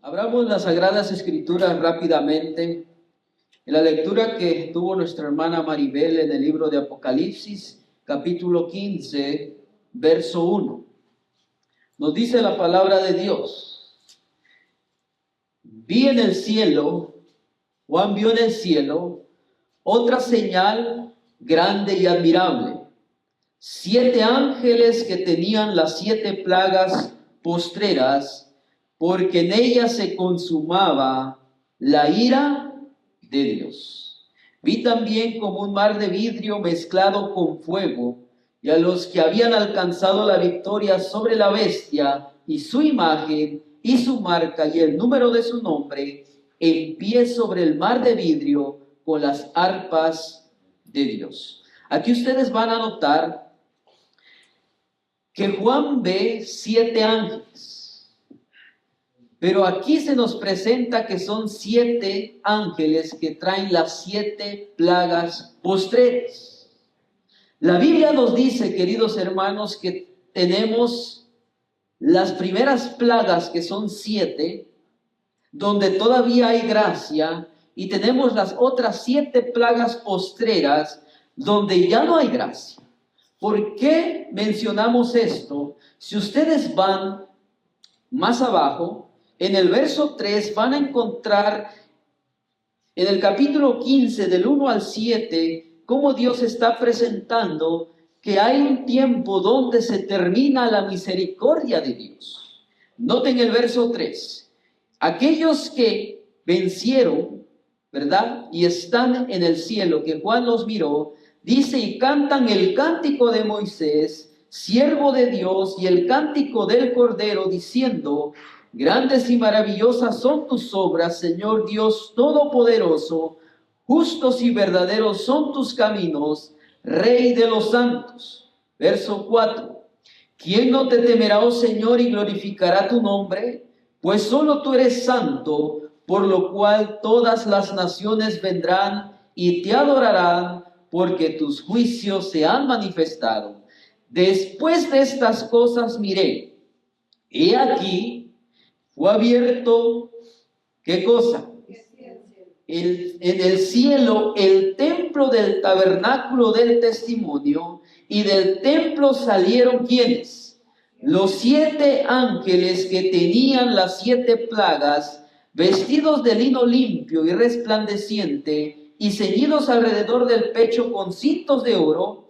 Abramos las Sagradas Escrituras rápidamente. En la lectura que tuvo nuestra hermana Maribel en el libro de Apocalipsis, capítulo 15, verso 1. Nos dice la palabra de Dios: vi en el cielo, Juan vio en el cielo, otra señal grande y admirable. 7 ángeles que tenían las 7 plagas postreras, porque en ellas se consumaba la ira de Dios. Vi también como un mar de vidrio mezclado con fuego, y a los que habían alcanzado la victoria sobre la bestia y su imagen y su marca y el número de su nombre, en pie sobre el mar de vidrio con las arpas de Dios. Aquí ustedes van a notar que Juan ve 7 ángeles. Pero aquí se nos presenta que son 7 ángeles que traen las 7 plagas postreras. La Biblia nos dice, queridos hermanos, que tenemos las primeras plagas, que son 7, donde todavía hay gracia, y tenemos las otras 7 plagas postreras, donde ya no hay gracia. ¿Por qué mencionamos esto? Si ustedes van más abajo, en el verso 3 van a encontrar en el capítulo 15 del 1 al 7 cómo Dios está presentando que hay un tiempo donde se termina la misericordia de Dios. Noten el verso 3. Aquellos que vencieron, ¿verdad? Y están en el cielo, que Juan los miró, dice, y cantan el cántico de Moisés, siervo de Dios, y el cántico del Cordero, diciendo: grandes y maravillosas son tus obras, Señor Dios Todopoderoso. Justos y verdaderos son tus caminos, Rey de los santos. Verso 4. ¿Quién no te temerá, oh Señor, y glorificará tu nombre? Pues solo tú eres santo, por lo cual todas las naciones vendrán y te adorarán, porque tus juicios se han manifestado. Después de estas cosas miré, he aquí, fue abierto, ¿qué cosa? En el cielo, el templo del tabernáculo del testimonio, y del templo salieron, ¿quiénes? Los 7 ángeles que tenían las 7 plagas, vestidos de lino limpio y resplandeciente, y ceñidos alrededor del pecho con cintos de oro.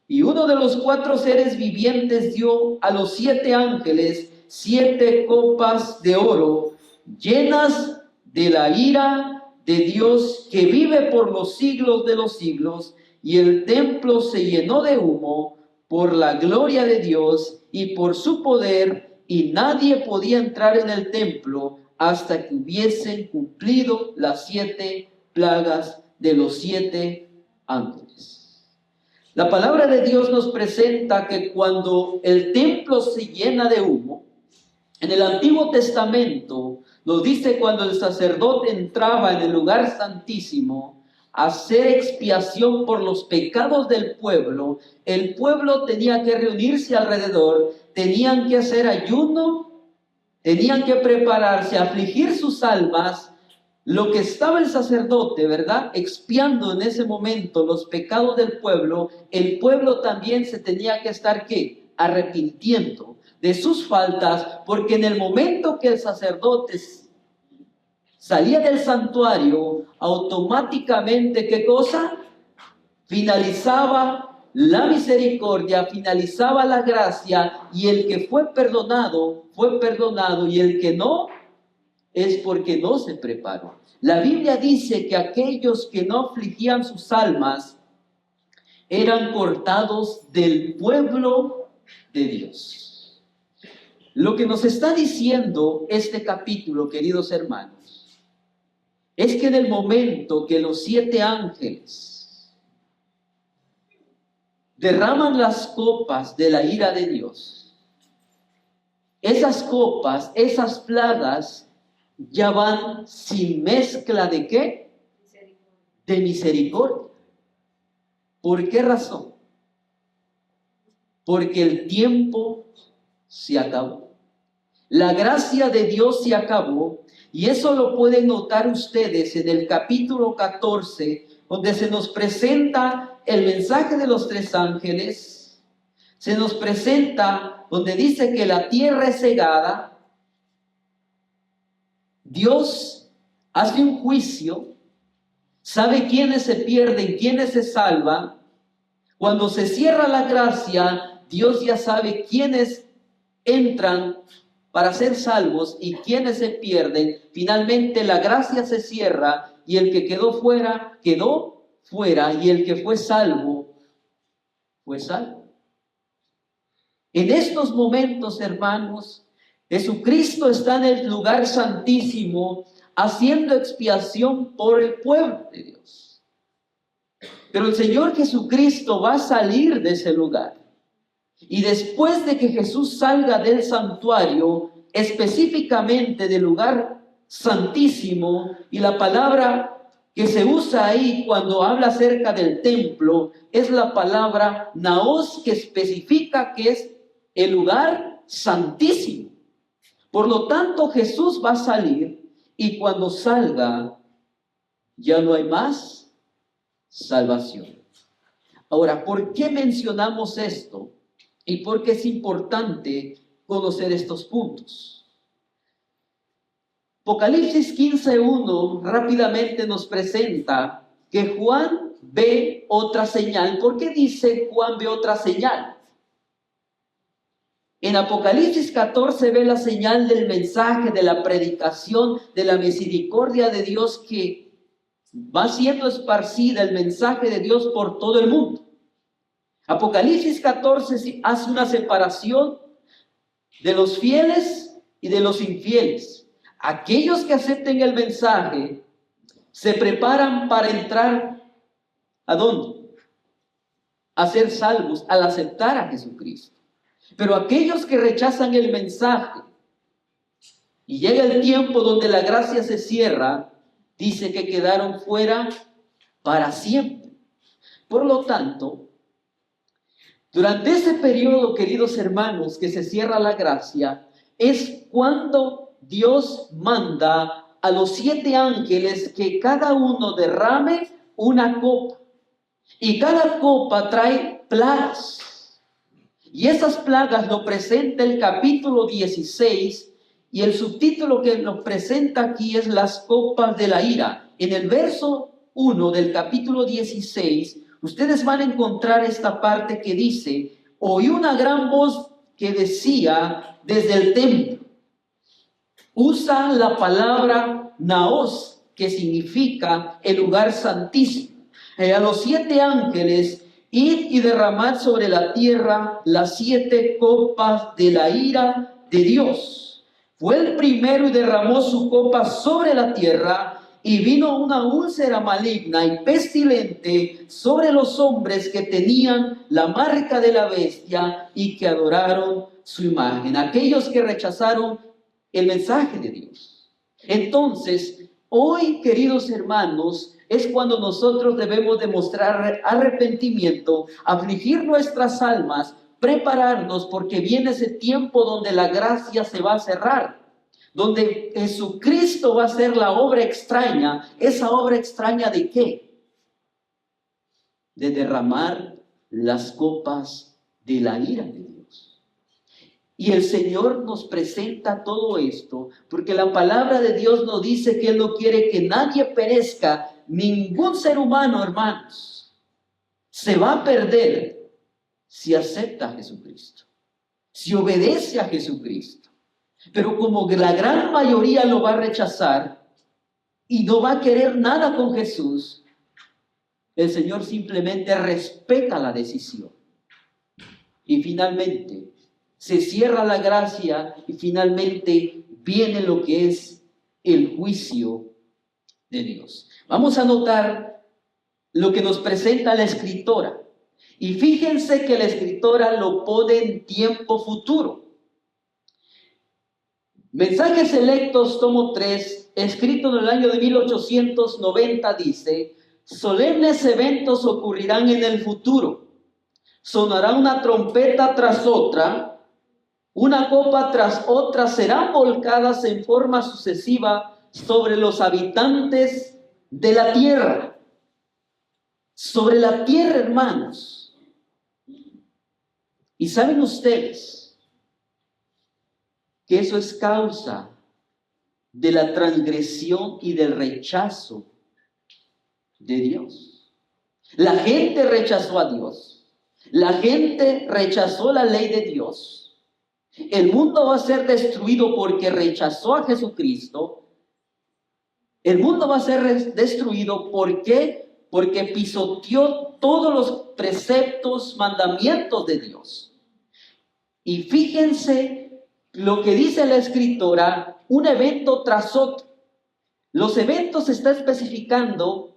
Y uno de los 4 seres vivientes dio a los 7 ángeles 7 copas de oro, llenas de la ira de Dios que vive por los siglos de los siglos, y el templo se llenó de humo por la gloria de Dios y por su poder, y nadie podía entrar en el templo hasta que hubiesen cumplido las 7 plagas de los 7 ángeles. La palabra de Dios nos presenta que cuando el templo se llena de humo, en el Antiguo Testamento nos dice cuando el sacerdote entraba en el lugar santísimo a hacer expiación por los pecados del pueblo, el pueblo tenía que reunirse alrededor, tenían que hacer ayuno, tenían que prepararse, afligir sus almas. Lo que estaba el sacerdote, ¿verdad?, expiando en ese momento los pecados del pueblo, el pueblo también se tenía que estar, ¿qué?, arrepintiendo de sus faltas, porque en el momento que el sacerdote salía del santuario, automáticamente, ¿qué cosa? Finalizaba la misericordia, finalizaba la gracia, y el que fue perdonado, y el que no, es porque no se preparó. La Biblia dice que aquellos que no afligían sus almas eran cortados del pueblo de Dios. Lo que nos está diciendo este capítulo, queridos hermanos, es que en el momento que los 7 ángeles derraman las copas de la ira de Dios, esas copas, esas plagas, ya van sin mezcla de ¿qué? De misericordia. ¿Por qué razón? Porque el tiempo se acabó. la gracia de Dios se acabó, y eso lo pueden notar ustedes en el capítulo 14, donde se nos presenta el mensaje de los tres ángeles. Se nos presenta donde dice que la tierra es cegada. Dios hace un juicio, sabe quiénes se pierden, quiénes se salvan. Cuando se cierra la gracia, Dios ya sabe quiénes entran para ser salvos y quienes se pierden. Finalmente la gracia se cierra y el que quedó fuera, y el que fue salvo, fue salvo. En estos momentos, hermanos, Jesucristo está en el lugar santísimo haciendo expiación por el pueblo de Dios. Pero el Señor Jesucristo va a salir de ese lugar. Y después de que Jesús salga del santuario, específicamente del lugar santísimo, y la palabra que se usa ahí cuando habla acerca del templo es la palabra naos, que especifica que es el lugar santísimo. Por lo tanto, Jesús va a salir, y cuando salga ya no hay más salvación. Ahora, ¿por qué mencionamos esto? ¿Y por qué es importante conocer estos puntos? Apocalipsis 15:1 rápidamente nos presenta que Juan ve otra señal. ¿Por qué dice Juan ve otra señal? En Apocalipsis 14 ve la señal del mensaje, de la predicación, de la misericordia de Dios, que va siendo esparcida el mensaje de Dios por todo el mundo. Apocalipsis 14 hace una separación de los fieles y de los infieles. Aquellos que acepten el mensaje se preparan para entrar ¿a dónde? A ser salvos al aceptar a Jesucristo. Pero aquellos que rechazan el mensaje y llega el tiempo donde la gracia se cierra, dice que quedaron fuera para siempre. Por lo tanto, durante ese periodo, queridos hermanos, que se cierra la gracia, es cuando Dios manda a los 7 ángeles que cada uno derrame una copa. Y cada copa trae plagas. Y esas plagas lo presenta el capítulo 16, y el subtítulo que nos presenta aquí es las copas de la ira. En el verso 1 del capítulo 16, ustedes van a encontrar esta parte que dice: oí una gran voz que decía desde el templo. Usa la palabra naos, que significa el lugar santísimo. A los 7 ángeles, id y derramad sobre la tierra las 7 copas de la ira de Dios. Fue el primero y derramó su copa sobre la tierra, y vino una úlcera maligna y pestilente sobre los hombres que tenían la marca de la bestia y que adoraron su imagen, aquellos que rechazaron el mensaje de Dios. Entonces, hoy, queridos hermanos, es cuando nosotros debemos demostrar arrepentimiento, afligir nuestras almas, prepararnos, porque viene ese tiempo donde la gracia se va a cerrar, donde Jesucristo va a hacer la obra extraña. ¿Esa obra extraña de qué? De derramar las copas de la ira de Dios. Y el Señor nos presenta todo esto, porque la palabra de Dios nos dice que Él no quiere que nadie perezca, ningún ser humano, hermanos, se va a perder si acepta a Jesucristo, si obedece a Jesucristo. Pero como la gran mayoría lo va a rechazar y no va a querer nada con Jesús, el Señor simplemente respeta la decisión. Y finalmente se cierra la gracia, y finalmente viene lo que es el juicio de Dios. Vamos a notar lo que nos presenta la escritora. Y fíjense que la escritora lo pone en tiempo futuro. Mensajes Selectos, tomo 3, escrito en el año de 1890, dice: solemnes eventos ocurrirán en el futuro. Sonará una trompeta tras otra, Una copa tras otra serán volcadas en forma sucesiva sobre los habitantes de la tierra. Sobre la tierra, hermanos. Y saben ustedes que eso es causa de la transgresión y del rechazo de Dios. La gente rechazó a Dios. La gente rechazó la ley de Dios. El mundo va a ser destruido porque rechazó a Jesucristo. El mundo va a ser destruido porque pisoteó todos los preceptos, mandamientos de Dios. Y fíjense lo que dice la escritora, un evento tras otro. Los eventos está especificando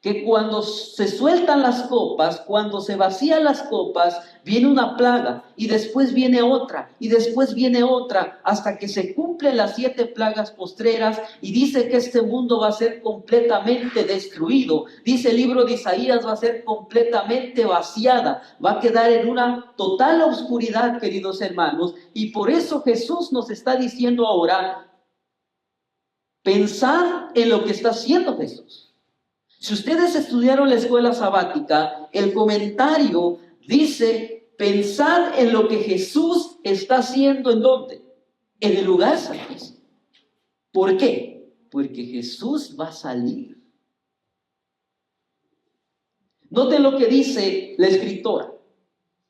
que cuando se sueltan las copas, cuando se vacían las copas, viene una plaga y después viene otra y después viene otra hasta que se cumplen las 7 plagas postreras y dice que este mundo va a ser completamente destruido. Dice el libro de Isaías, va a ser completamente vaciada, va a quedar en una total oscuridad, queridos hermanos, y por eso Jesús nos está diciendo ahora, pensad en lo que está haciendo Jesús. Si ustedes estudiaron la escuela sabática, el comentario dice, pensad en lo que Jesús está haciendo, ¿en dónde? En el lugar santísimo. ¿Por qué? Porque Jesús va a salir. Noten lo que dice la escritora.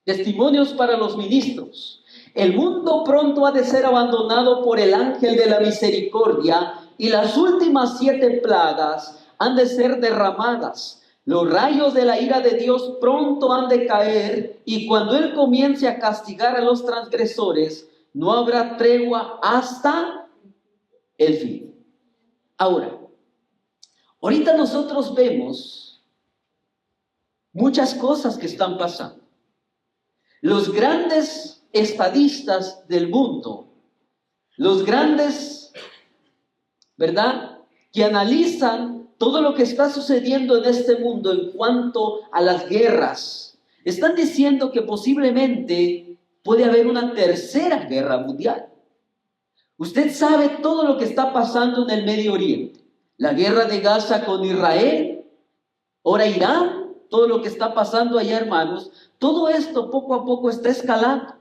Testimonios para los ministros. El mundo pronto ha de ser abandonado por el ángel de la misericordia y las últimas 7 plagas han de ser derramadas. Los rayos de la ira de Dios pronto han de caer y cuando Él comience a castigar a los transgresores, no habrá tregua hasta el fin. Ahora, ahorita nosotros vemos muchas cosas que están pasando. Los grandes estadistas del mundo, los grandes, ¿verdad?, que analizan todo lo que está sucediendo en este mundo en cuanto a las guerras, están diciendo que posiblemente puede haber una tercera guerra mundial. Usted sabe todo lo que está pasando en el Medio Oriente. La guerra de Gaza con Israel, ahora Irán, todo lo que está pasando allá, hermanos, todo esto poco a poco está escalando.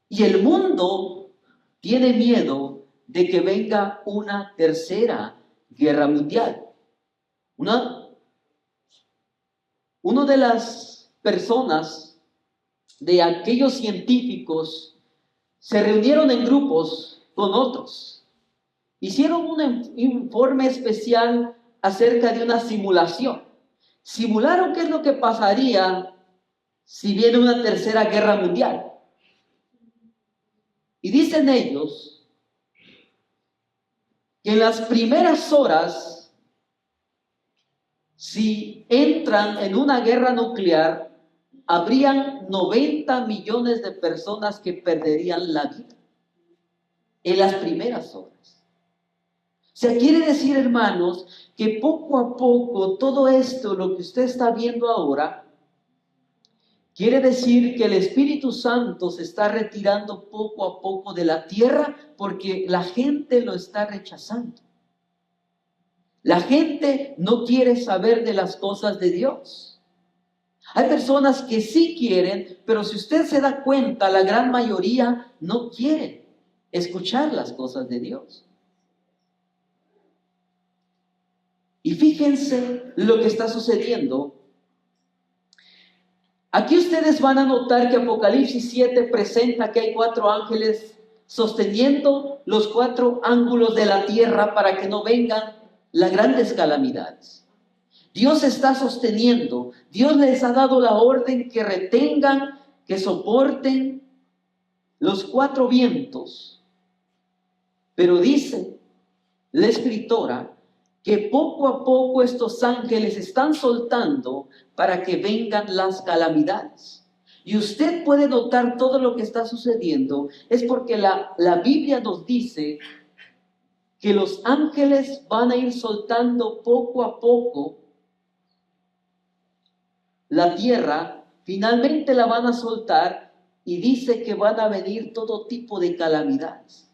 Y el mundo tiene miedo de que venga una tercera guerra mundial. Una de las personas, de aquellos científicos, se reunieron en grupos con otros. Hicieron un informe especial acerca de una simulación. Simularon qué es lo que pasaría si viene una tercera guerra mundial. Y dicen ellos que en las primeras horas, si entran en una guerra nuclear, habrían 90 millones de personas que perderían la vida en las primeras horas. O sea, quiere decir, hermanos, que poco a poco todo esto, lo que usted está viendo ahora, quiere decir que el Espíritu Santo se está retirando poco a poco de la tierra porque la gente lo está rechazando. La gente no quiere saber de las cosas de Dios. Hay personas que sí quieren, pero si usted se da cuenta, la gran mayoría no quiere escuchar las cosas de Dios. Y fíjense lo que está sucediendo. Aquí ustedes van a notar que Apocalipsis 7 presenta que hay 4 ángeles sosteniendo los 4 ángulos de la tierra para que no vengan las grandes calamidades. Dios está sosteniendo, Dios les ha dado la orden que retengan, que soporten los 4 vientos. Pero dice la escritora que poco a poco estos ángeles están soltando para que vengan las calamidades. Y usted puede notar todo lo que está sucediendo, es porque la Biblia nos dice que los ángeles van a ir soltando poco a poco la tierra, finalmente la van a soltar y dice que van a venir todo tipo de calamidades.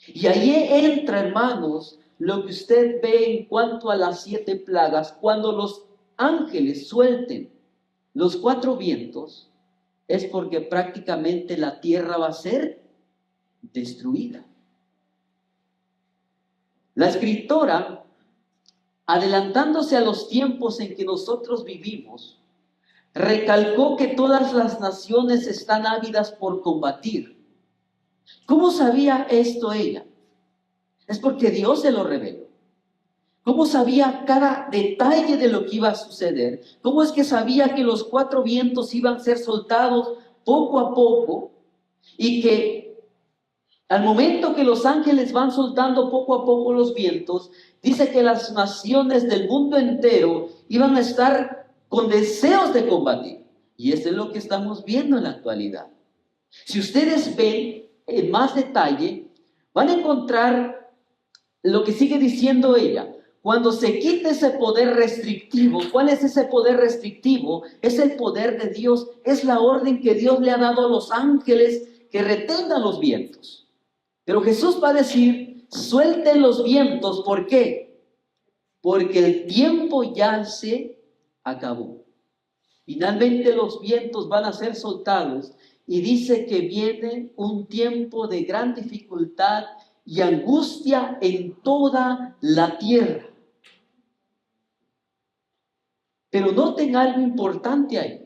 Y ahí entra, hermanos, lo que usted ve en cuanto a las 7 plagas. Cuando los ángeles suelten los 4 vientos, es porque prácticamente la tierra va a ser destruida. La escritora, adelantándose a los tiempos en que nosotros vivimos, recalcó que todas las naciones están ávidas por combatir. ¿Cómo sabía esto ella? Es porque Dios se lo reveló. ¿Cómo sabía cada detalle de lo que iba a suceder? ¿Cómo es que sabía que los 4 vientos iban a ser soltados poco a poco? Y que al momento que los ángeles van soltando poco a poco los vientos, dice que las naciones del mundo entero iban a estar con deseos de combatir. Y eso es lo que estamos viendo en la actualidad. Si ustedes ven en más detalle, van a encontrar lo que sigue diciendo ella. Cuando se quite ese poder restrictivo, ¿cuál es ese poder restrictivo? Es el poder de Dios, es la orden que Dios le ha dado a los ángeles que retengan los vientos. Pero Jesús va a decir, suelten los vientos, ¿por qué? Porque el tiempo ya se acabó. Finalmente los vientos van a ser soltados y dice que viene un tiempo de gran dificultad y angustia en toda la tierra. Pero noten algo importante ahí.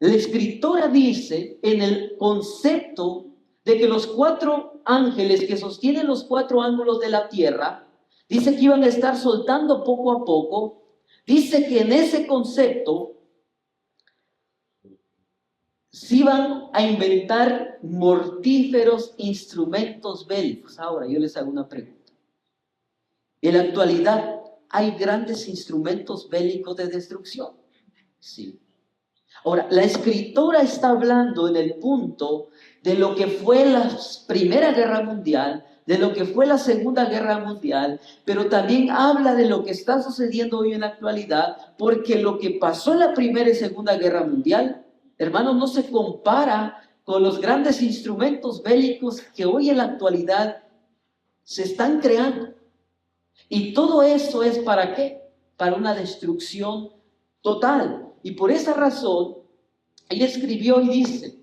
La escritora dice en el concepto de que los 4 ángeles que sostienen los 4 ángulos de la tierra, dice que iban a estar soltando poco a poco. Dice que en ese concepto se iban a inventar mortíferos instrumentos bélicos. Ahora yo les hago una pregunta. En la actualidad, ¿hay grandes instrumentos bélicos de destrucción? Sí. Ahora, la escritora está hablando en el punto de lo que fue la Primera Guerra Mundial, de lo que fue la Segunda Guerra Mundial, pero también habla de lo que está sucediendo hoy en la actualidad, porque lo que pasó en la Primera y Segunda Guerra Mundial, hermanos, no se compara con los grandes instrumentos bélicos que hoy en la actualidad se están creando. Y todo eso es ¿para qué? Para una destrucción total. Y por esa razón, ella escribió y dice,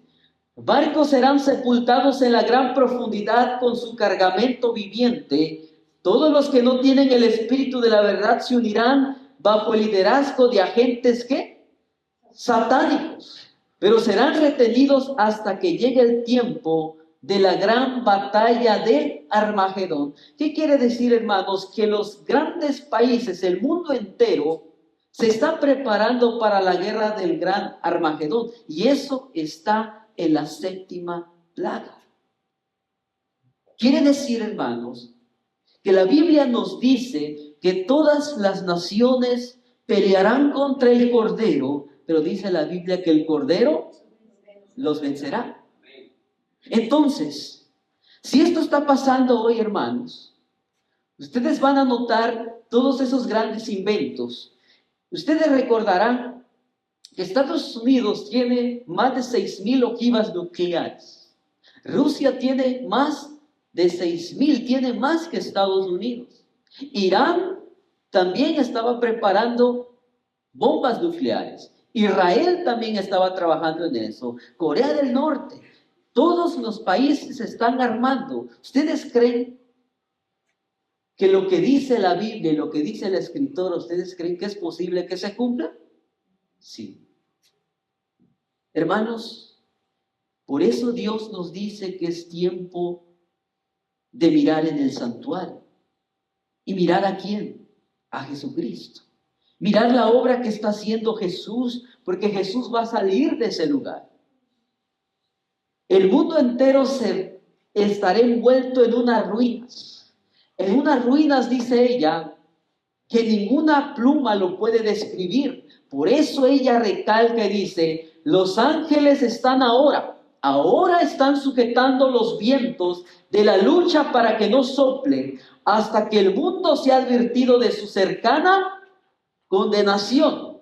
barcos serán sepultados en la gran profundidad con su cargamento viviente. Todos los que no tienen el espíritu de la verdad se unirán bajo el liderazgo de agentes, ¿qué? Satánicos. Pero serán retenidos hasta que llegue el tiempo de la gran batalla de Armagedón. ¿Qué quiere decir, hermanos? Que los grandes países, el mundo entero, se está preparando para la guerra del gran Armagedón. Y eso está en la 7ª plaga. Quiere decir, hermanos, que la Biblia nos dice que todas las naciones pelearán contra el Cordero, pero dice la Biblia que el Cordero los vencerá. Entonces, si esto está pasando hoy, hermanos, ustedes van a notar todos esos grandes inventos. Ustedes recordarán que Estados Unidos tiene más de 6,000 ojivas nucleares. Rusia tiene más de 6,000, tiene más que Estados Unidos. Irán también estaba preparando bombas nucleares. Israel también estaba trabajando en eso. Corea del Norte. Todos los países se están armando. ¿Ustedes creen que lo que dice la Biblia y lo que dice el escritor, ustedes creen que es posible que se cumpla? Sí. Hermanos, por eso Dios nos dice que es tiempo de mirar en el santuario. ¿Y mirar a quién? A Jesucristo. Mirar la obra que está haciendo Jesús, porque Jesús va a salir de ese lugar. El mundo entero estará envuelto en unas ruinas. En unas ruinas, dice ella, que ninguna pluma lo puede describir. Por eso ella recalca y dice, los ángeles están ahora están sujetando los vientos de la lucha para que no soplen hasta que el mundo se ha advertido de su cercana condenación.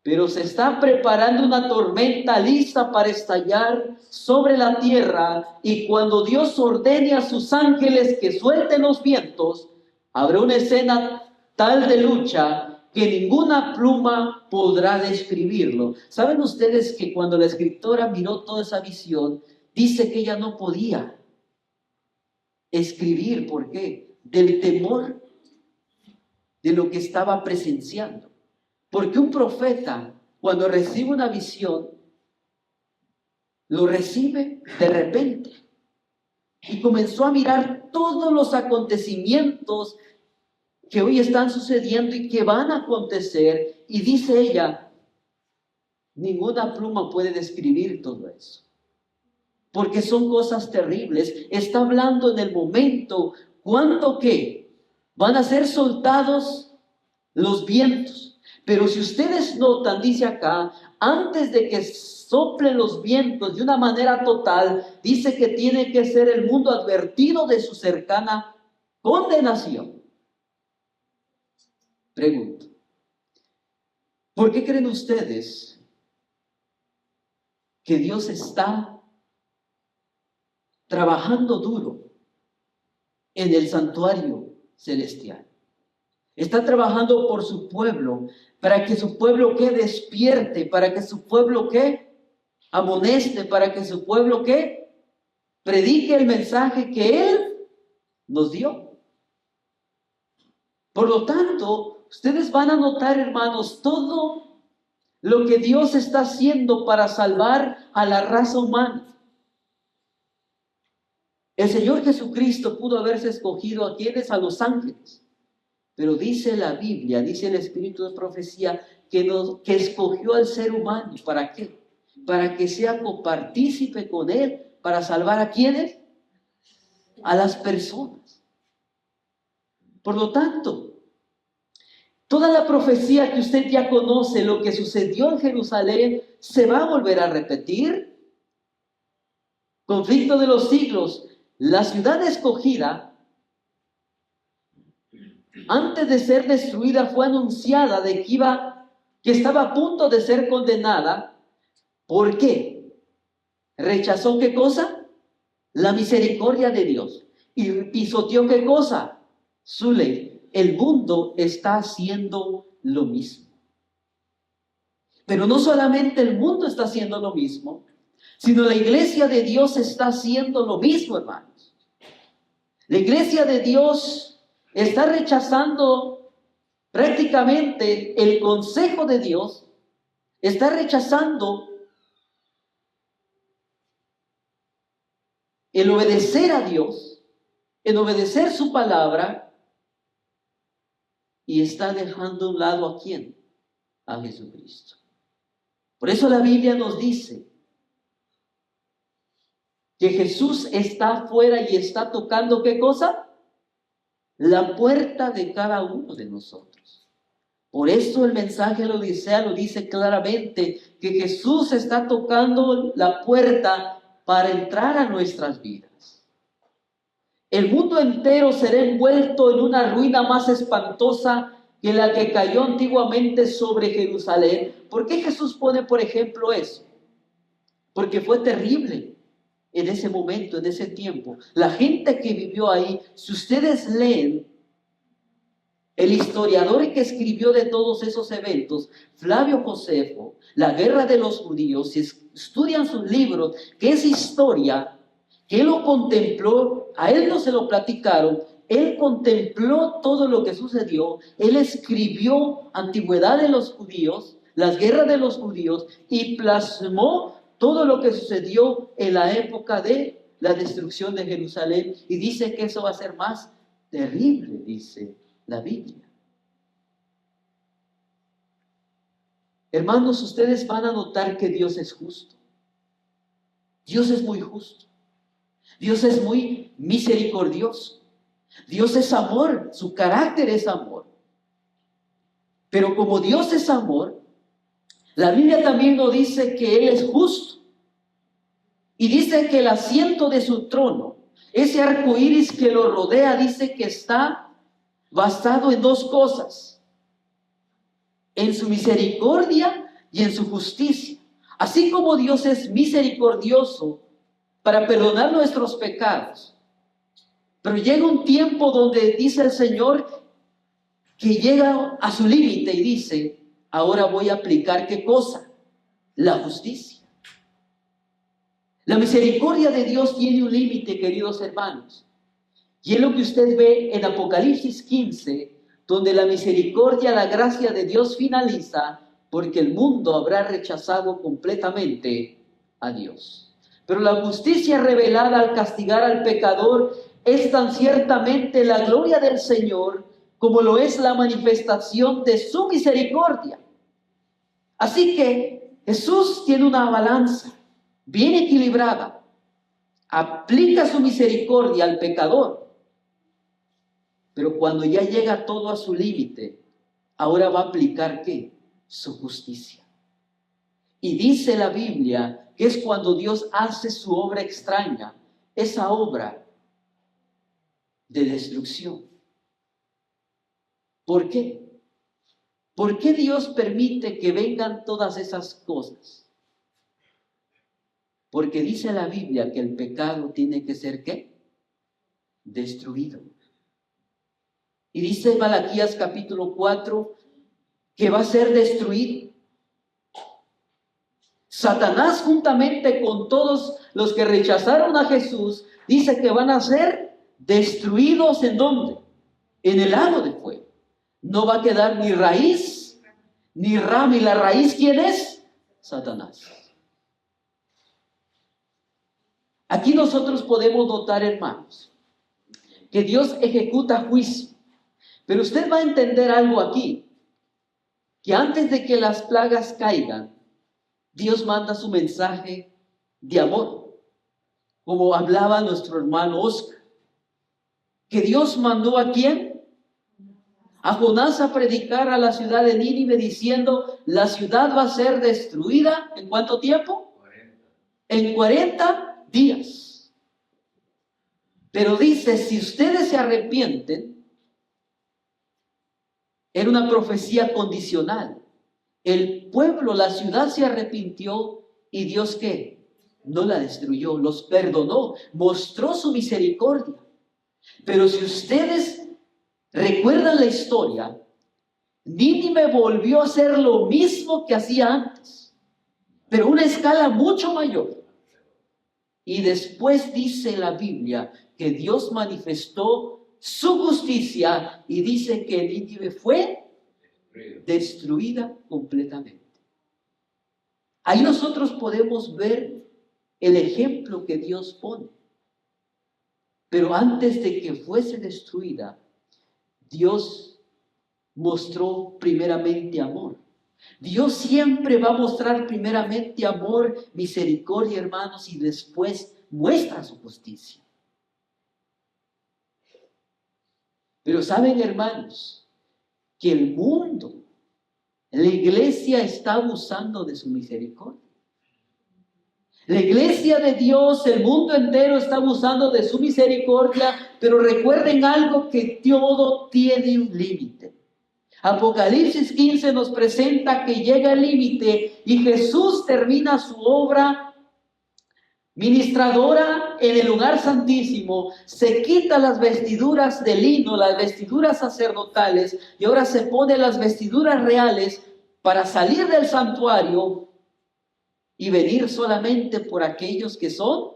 pero se está preparando una tormenta lista para estallar sobre la tierra, y cuando Dios ordene a sus ángeles que suelten los vientos, habrá una escena tal de lucha que ninguna pluma podrá describirlo. ¿Saben ustedes que cuando la escritora miró toda esa visión, dice que ella no podía escribir? ¿Por qué? Del temor de lo que estaba presenciando. Porque un profeta, cuando recibe una visión, lo recibe de repente. Y comenzó a mirar todos los acontecimientos que hoy están sucediendo y que van a acontecer. Y dice ella, ninguna pluma puede describir todo eso. Porque son cosas terribles. Está hablando en el momento, ¿cuánto que van a ser soltados los vientos? Pero si ustedes notan, dice acá, antes de que soplen los vientos de una manera total, dice que tiene que ser el mundo advertido de su cercana condenación. Pregunto, ¿por qué creen ustedes que Dios está trabajando duro en el santuario celestial? Está trabajando por su pueblo, para que su pueblo que despierte, para que su pueblo que amoneste, para que su pueblo que predique el mensaje que Él nos dio. Por lo tanto, ustedes van a notar, hermanos, todo lo que Dios está haciendo para salvar a la raza humana. El Señor Jesucristo pudo haberse escogido a quienes, a los ángeles. Pero dice la Biblia, dice el Espíritu de profecía, que escogió al ser humano. ¿Para qué? Para que sea copartícipe con Él, para salvar a quienes, a las personas. Por lo tanto, toda la profecía que usted ya conoce, lo que sucedió en Jerusalén, se va a volver a repetir. Conflicto de los siglos. La ciudad escogida, antes de ser destruida, fue anunciada de que estaba a punto de ser condenada. ¿Por qué? ¿Rechazó qué cosa? La misericordia de Dios. ¿Y pisoteó qué cosa? Su ley. El mundo está haciendo lo mismo. Pero no solamente el mundo está haciendo lo mismo, sino la iglesia de Dios está haciendo lo mismo, hermanos. La iglesia de Dios está rechazando prácticamente el consejo de Dios, está rechazando el obedecer a Dios, el obedecer su palabra, y está dejando a un lado ¿a quién? A Jesucristo. Por eso la Biblia nos dice que Jesús está afuera y está tocando ¿qué cosa? La puerta de cada uno de nosotros. Por eso el mensaje de la Odisea lo dice claramente, que Jesús está tocando la puerta para entrar a nuestras vidas. El mundo entero será envuelto en una ruina más espantosa que la que cayó antiguamente sobre Jerusalén. ¿Por qué Jesús pone, por ejemplo, eso? Porque fue terrible en ese momento, en ese tiempo. La gente que vivió ahí, si ustedes leen el historiador que escribió de todos esos eventos, Flavio Josefo, la guerra de los judíos, si estudian sus libros, que es historia, que él lo contempló, a él no se lo platicaron, él contempló todo lo que sucedió, él escribió antigüedad de los judíos, las guerras de los judíos, y plasmó todo lo que sucedió en la época de la destrucción de Jerusalén, y dice que eso va a ser más terrible, dice la Biblia. Hermanos, ustedes van a notar que Dios es justo. Dios es muy justo. Dios es muy misericordioso. Dios es amor, su carácter es amor. Pero como Dios es amor, la Biblia también nos dice que Él es justo. Y dice que el asiento de su trono, ese arco iris que lo rodea, dice que está basado en dos cosas: en su misericordia y en su justicia. Así como Dios es misericordioso para perdonar nuestros pecados. Pero llega un tiempo donde dice el Señor que llega a su límite y dice, ahora voy a aplicar ¿qué cosa? La justicia. La misericordia de Dios tiene un límite, queridos hermanos. Y es lo que usted ve en Apocalipsis 15, donde la misericordia, la gracia de Dios finaliza, porque el mundo habrá rechazado completamente a Dios. Pero la justicia revelada al castigar al pecador es tan ciertamente la gloria del Señor como lo es la manifestación de su misericordia. Así que Jesús tiene una balanza bien equilibrada. Aplica su misericordia al pecador. Pero cuando ya llega todo a su límite, ahora va a aplicar ¿qué? Su justicia. Y dice la Biblia que es cuando Dios hace su obra extraña, esa obra de destrucción. ¿Por qué? ¿Por qué Dios permite que vengan todas esas cosas? Porque dice la Biblia que el pecado tiene que ser ¿qué? Destruido. Y dice Malaquías capítulo 4 que va a ser destruido. Satanás juntamente con todos los que rechazaron a Jesús, dice que van a ser destruidos ¿en dónde? En el lago de fuego. No va a quedar ni raíz, ni rama. ¿Y la raíz quién es? Satanás. Aquí nosotros podemos notar, hermanos, que Dios ejecuta juicio. Pero usted va a entender algo aquí, que antes de que las plagas caigan, Dios manda su mensaje de amor, como hablaba nuestro hermano Oscar, que Dios mandó ¿a quién? A Jonás a predicar a la ciudad de Nínive diciendo, la ciudad va a ser destruida, ¿en cuánto tiempo? 40. En 40 días. Pero dice, si ustedes se arrepienten, era una profecía condicional. El pueblo, la ciudad se arrepintió y Dios ¿qué? No la destruyó, los perdonó, mostró su misericordia. Pero si ustedes recuerdan la historia, Nínive volvió a hacer lo mismo que hacía antes, pero a una escala mucho mayor. Y después dice la Biblia que Dios manifestó su justicia y dice que Nínive fue destruida completamente. Ahí nosotros podemos ver el ejemplo que Dios pone. Pero antes de que fuese destruida, Dios mostró primeramente amor. Dios siempre va a mostrar primeramente amor, misericordia, hermanos, y después muestra su justicia. Pero saben, hermanos, que el mundo, la iglesia está abusando de su misericordia. La iglesia de Dios, el mundo entero está abusando de su misericordia, pero recuerden algo, que todo tiene un límite. Apocalipsis 15 nos presenta que llega el límite y Jesús termina su obra ministradora en el lugar santísimo, se quita las vestiduras de lino, las vestiduras sacerdotales, y ahora se pone las vestiduras reales para salir del santuario y venir solamente por aquellos que son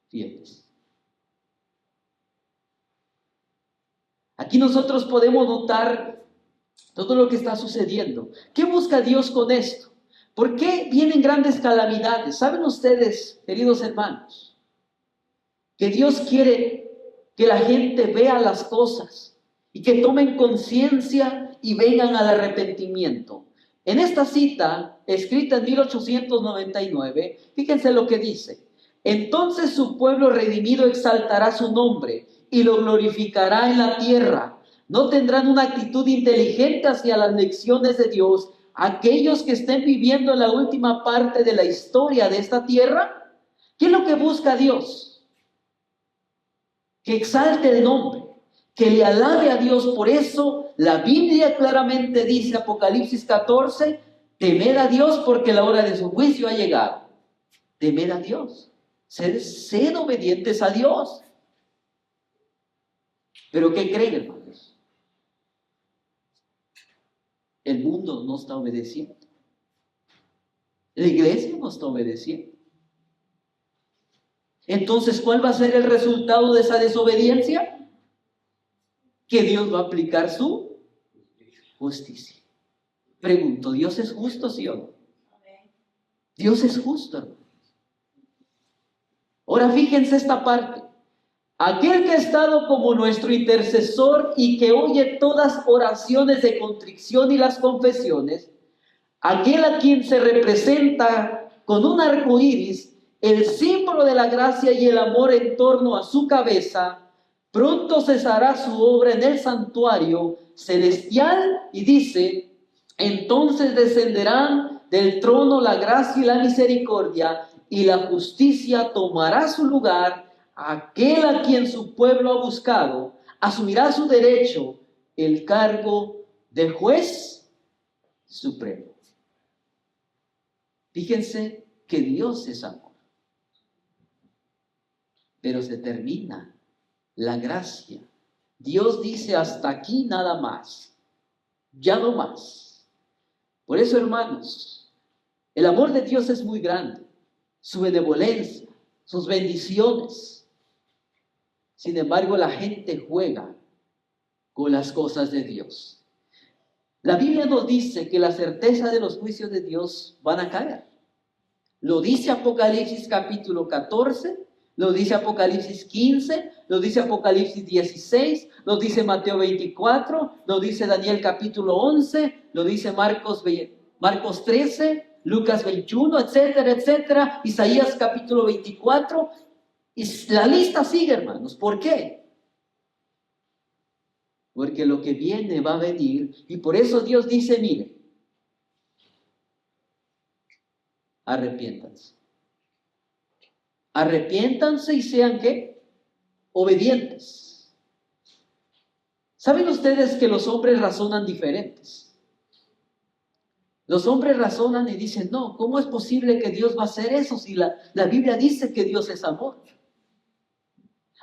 fieles. Aquí nosotros podemos notar todo lo que está sucediendo. ¿Qué busca Dios con esto? ¿Por qué vienen grandes calamidades? ¿Saben ustedes, queridos hermanos, que Dios quiere que la gente vea las cosas y que tomen conciencia y vengan al arrepentimiento? En esta cita, escrita en 1899, fíjense lo que dice. Entonces su pueblo redimido exaltará su nombre y lo glorificará en la tierra. No tendrán una actitud inteligente hacia las lecciones de Dios aquellos que estén viviendo en la última parte de la historia de esta tierra. ¿Qué es lo que busca Dios? Que exalte el nombre, que le alabe a Dios. Por eso la Biblia claramente dice, Apocalipsis 14, Temed a Dios porque la hora de su juicio ha llegado. Temed a Dios. Sed obedientes a Dios. Pero ¿qué creen, hermanos? El mundo no está obedeciendo. La iglesia no está obedeciendo. Entonces, ¿cuál va a ser el resultado de esa desobediencia? Que Dios va a aplicar su justicia. Pregunto, ¿Dios es justo, sí o no? Dios es justo, hermano. Ahora fíjense esta parte. Aquel que ha estado como nuestro intercesor y que oye todas oraciones de contrición y las confesiones, aquel a quien se representa con un arco iris, el símbolo de la gracia y el amor en torno a su cabeza, pronto cesará su obra en el santuario celestial y dice, entonces descenderán del trono la gracia y la misericordia y la justicia tomará su lugar. Aquel a quien su pueblo ha buscado asumirá su derecho el cargo de juez supremo. Fíjense que Dios es amor, pero se termina la gracia. Dios dice hasta aquí nada más, ya no más. Por eso, hermanos, el amor de Dios es muy grande, su benevolencia, sus bendiciones. Sin embargo, la gente juega con las cosas de Dios. La Biblia nos dice que la certeza de los juicios de Dios van a caer. Lo dice Apocalipsis capítulo 14, lo dice Apocalipsis 15, lo dice Apocalipsis 16, lo dice Mateo 24, lo dice Daniel capítulo 11, lo dice Marcos 13, Lucas 21, etcétera, etcétera, Isaías capítulo 24. Y la lista sigue, hermanos. ¿Por qué? Porque lo que viene va a venir. Y por eso Dios dice, mire, arrepiéntanse. Arrepiéntanse y sean, ¿qué? Obedientes. ¿Saben ustedes que los hombres razonan diferentes? Los hombres razonan y dicen, no, ¿cómo es posible que Dios va a hacer eso si la Biblia dice que Dios es amor?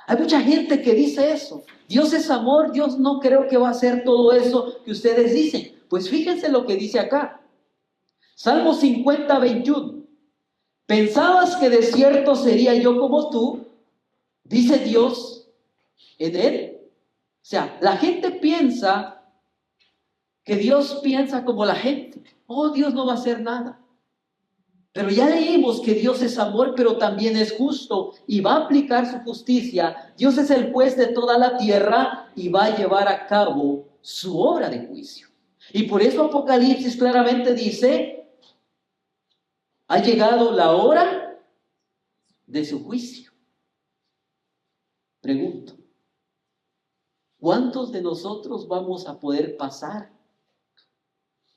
Hay mucha gente que dice eso. Dios es amor, Dios no creo que va a hacer todo eso que ustedes dicen. Pues fíjense lo que dice acá. Salmo 50, 21. ¿Pensabas que de cierto sería yo como tú? Dice Dios en él. O sea, la gente piensa que Dios piensa como la gente. Oh, Dios no va a hacer nada. Pero ya leímos que Dios es amor, pero también es justo y va a aplicar su justicia. Dios es el juez de toda la tierra y va a llevar a cabo su obra de juicio. Y por eso Apocalipsis claramente dice, ha llegado la hora de su juicio. Pregunto, ¿cuántos de nosotros vamos a poder pasar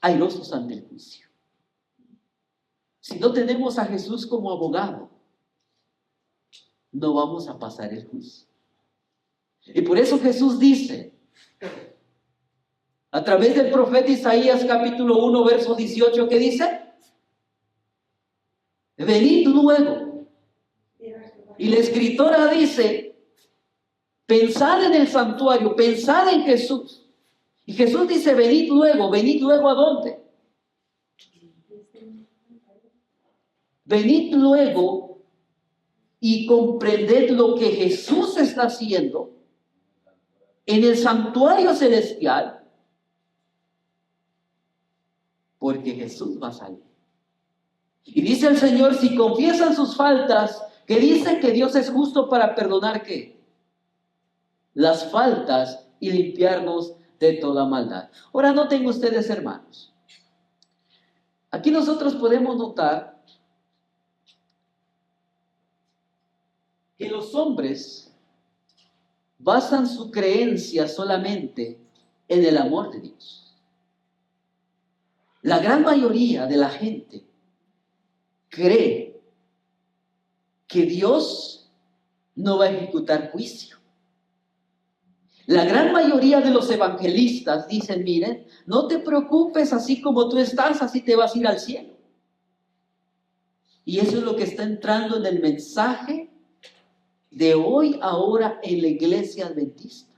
airosos ante el juicio? Si no tenemos a Jesús como abogado, no vamos a pasar el juicio. Y por eso Jesús dice, a través del profeta Isaías capítulo 1, verso 18, ¿qué dice? Venid luego. Y la escritora dice, pensad en el santuario, pensad en Jesús. Y Jesús dice, venid luego ¿a dónde? Venid luego y comprended lo que Jesús está haciendo en el santuario celestial, porque Jesús va a salir. Y dice el Señor, si confiesan sus faltas, que dice que Dios es justo para perdonar, ¿qué? Las faltas y limpiarnos de toda maldad. Ahora noten ustedes, hermanos, aquí nosotros podemos notar que los hombres basan su creencia solamente en el amor de Dios. La gran mayoría de la gente cree que Dios no va a ejecutar juicio. La gran mayoría de los evangelistas dicen, miren, no te preocupes, así como tú estás, así te vas a ir al cielo. Y eso es lo que está entrando en el mensaje de hoy, ahora en la iglesia adventista.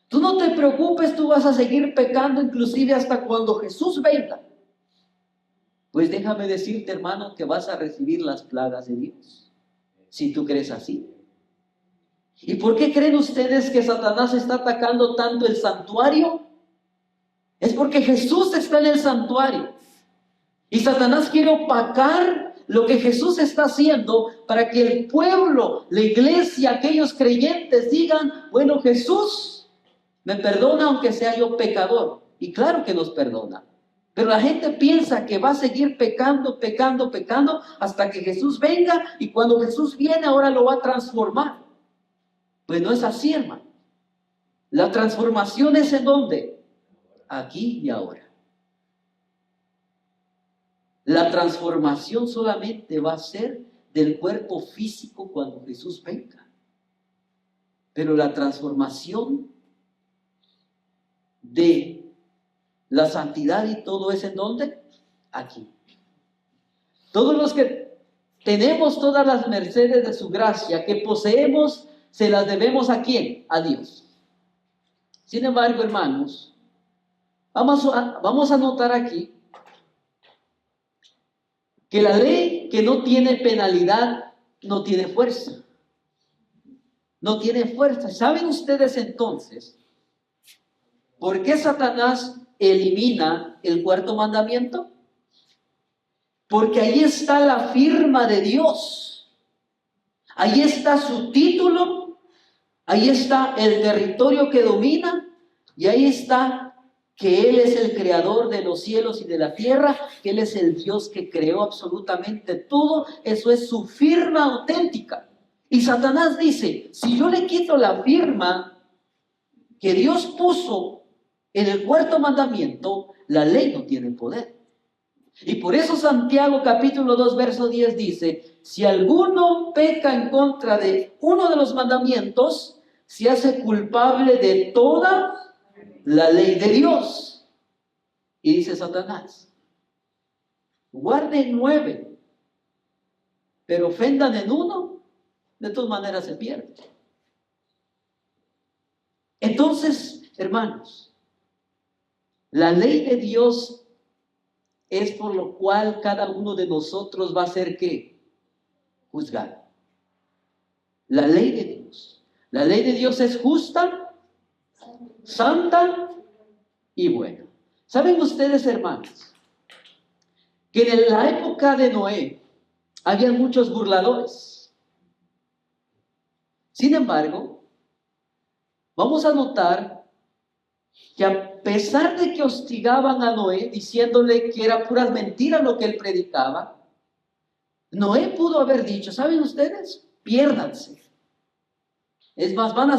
Tú no te preocupes, tú vas a seguir pecando inclusive hasta cuando Jesús venga. Pues déjame decirte, hermano, que vas a recibir las plagas de Dios, si tú crees así. ¿Y por qué creen ustedes que Satanás está atacando tanto el santuario? Es porque Jesús está en el santuario. Y Satanás quiere opacar lo que Jesús está haciendo para que el pueblo, la iglesia, aquellos creyentes digan, bueno, Jesús me perdona aunque sea yo pecador. Y claro que nos perdona. Pero la gente piensa que va a seguir pecando, pecando, pecando hasta que Jesús venga, y cuando Jesús viene ahora lo va a transformar. Pues no es así, hermano. La transformación es ¿en dónde? Aquí y ahora. La transformación solamente va a ser del cuerpo físico cuando Jesús venga. Pero la transformación de la santidad y todo es ¿en dónde? Aquí. Todos los que tenemos todas las mercedes de su gracia, que poseemos, se las debemos ¿a quién? A Dios. Sin embargo, hermanos, vamos a notar aquí que la ley que no tiene penalidad no tiene fuerza. No tiene fuerza. ¿Saben ustedes entonces por qué Satanás elimina el cuarto mandamiento? Porque ahí está la firma de Dios. Ahí está su título. Ahí está el territorio que domina. Y ahí está que Él es el creador de los cielos y de la tierra, que Él es el Dios que creó absolutamente todo. Eso es su firma auténtica. Y Satanás dice, si yo le quito la firma que Dios puso en el cuarto mandamiento, la ley no tiene poder. Y por eso Santiago capítulo 2 verso 10 dice, si alguno peca en contra de uno de los mandamientos, se hace culpable de toda la ley de Dios. Y dice Satanás, guarden 9, pero ofendan en uno, de todas maneras se pierde. Entonces, hermanos, la ley de Dios es por lo cual cada uno de nosotros va a ser ¿qué? Juzgado. La ley de Dios. La ley de Dios es justa, santa y buena. ¿Saben ustedes, hermanos, que en la época de Noé había muchos burladores? Sin embargo, vamos a notar que a pesar de que hostigaban a Noé, diciéndole que era puras mentiras lo que él predicaba, Noé pudo haber dicho, ¿saben ustedes? Piérdanse. Es más, van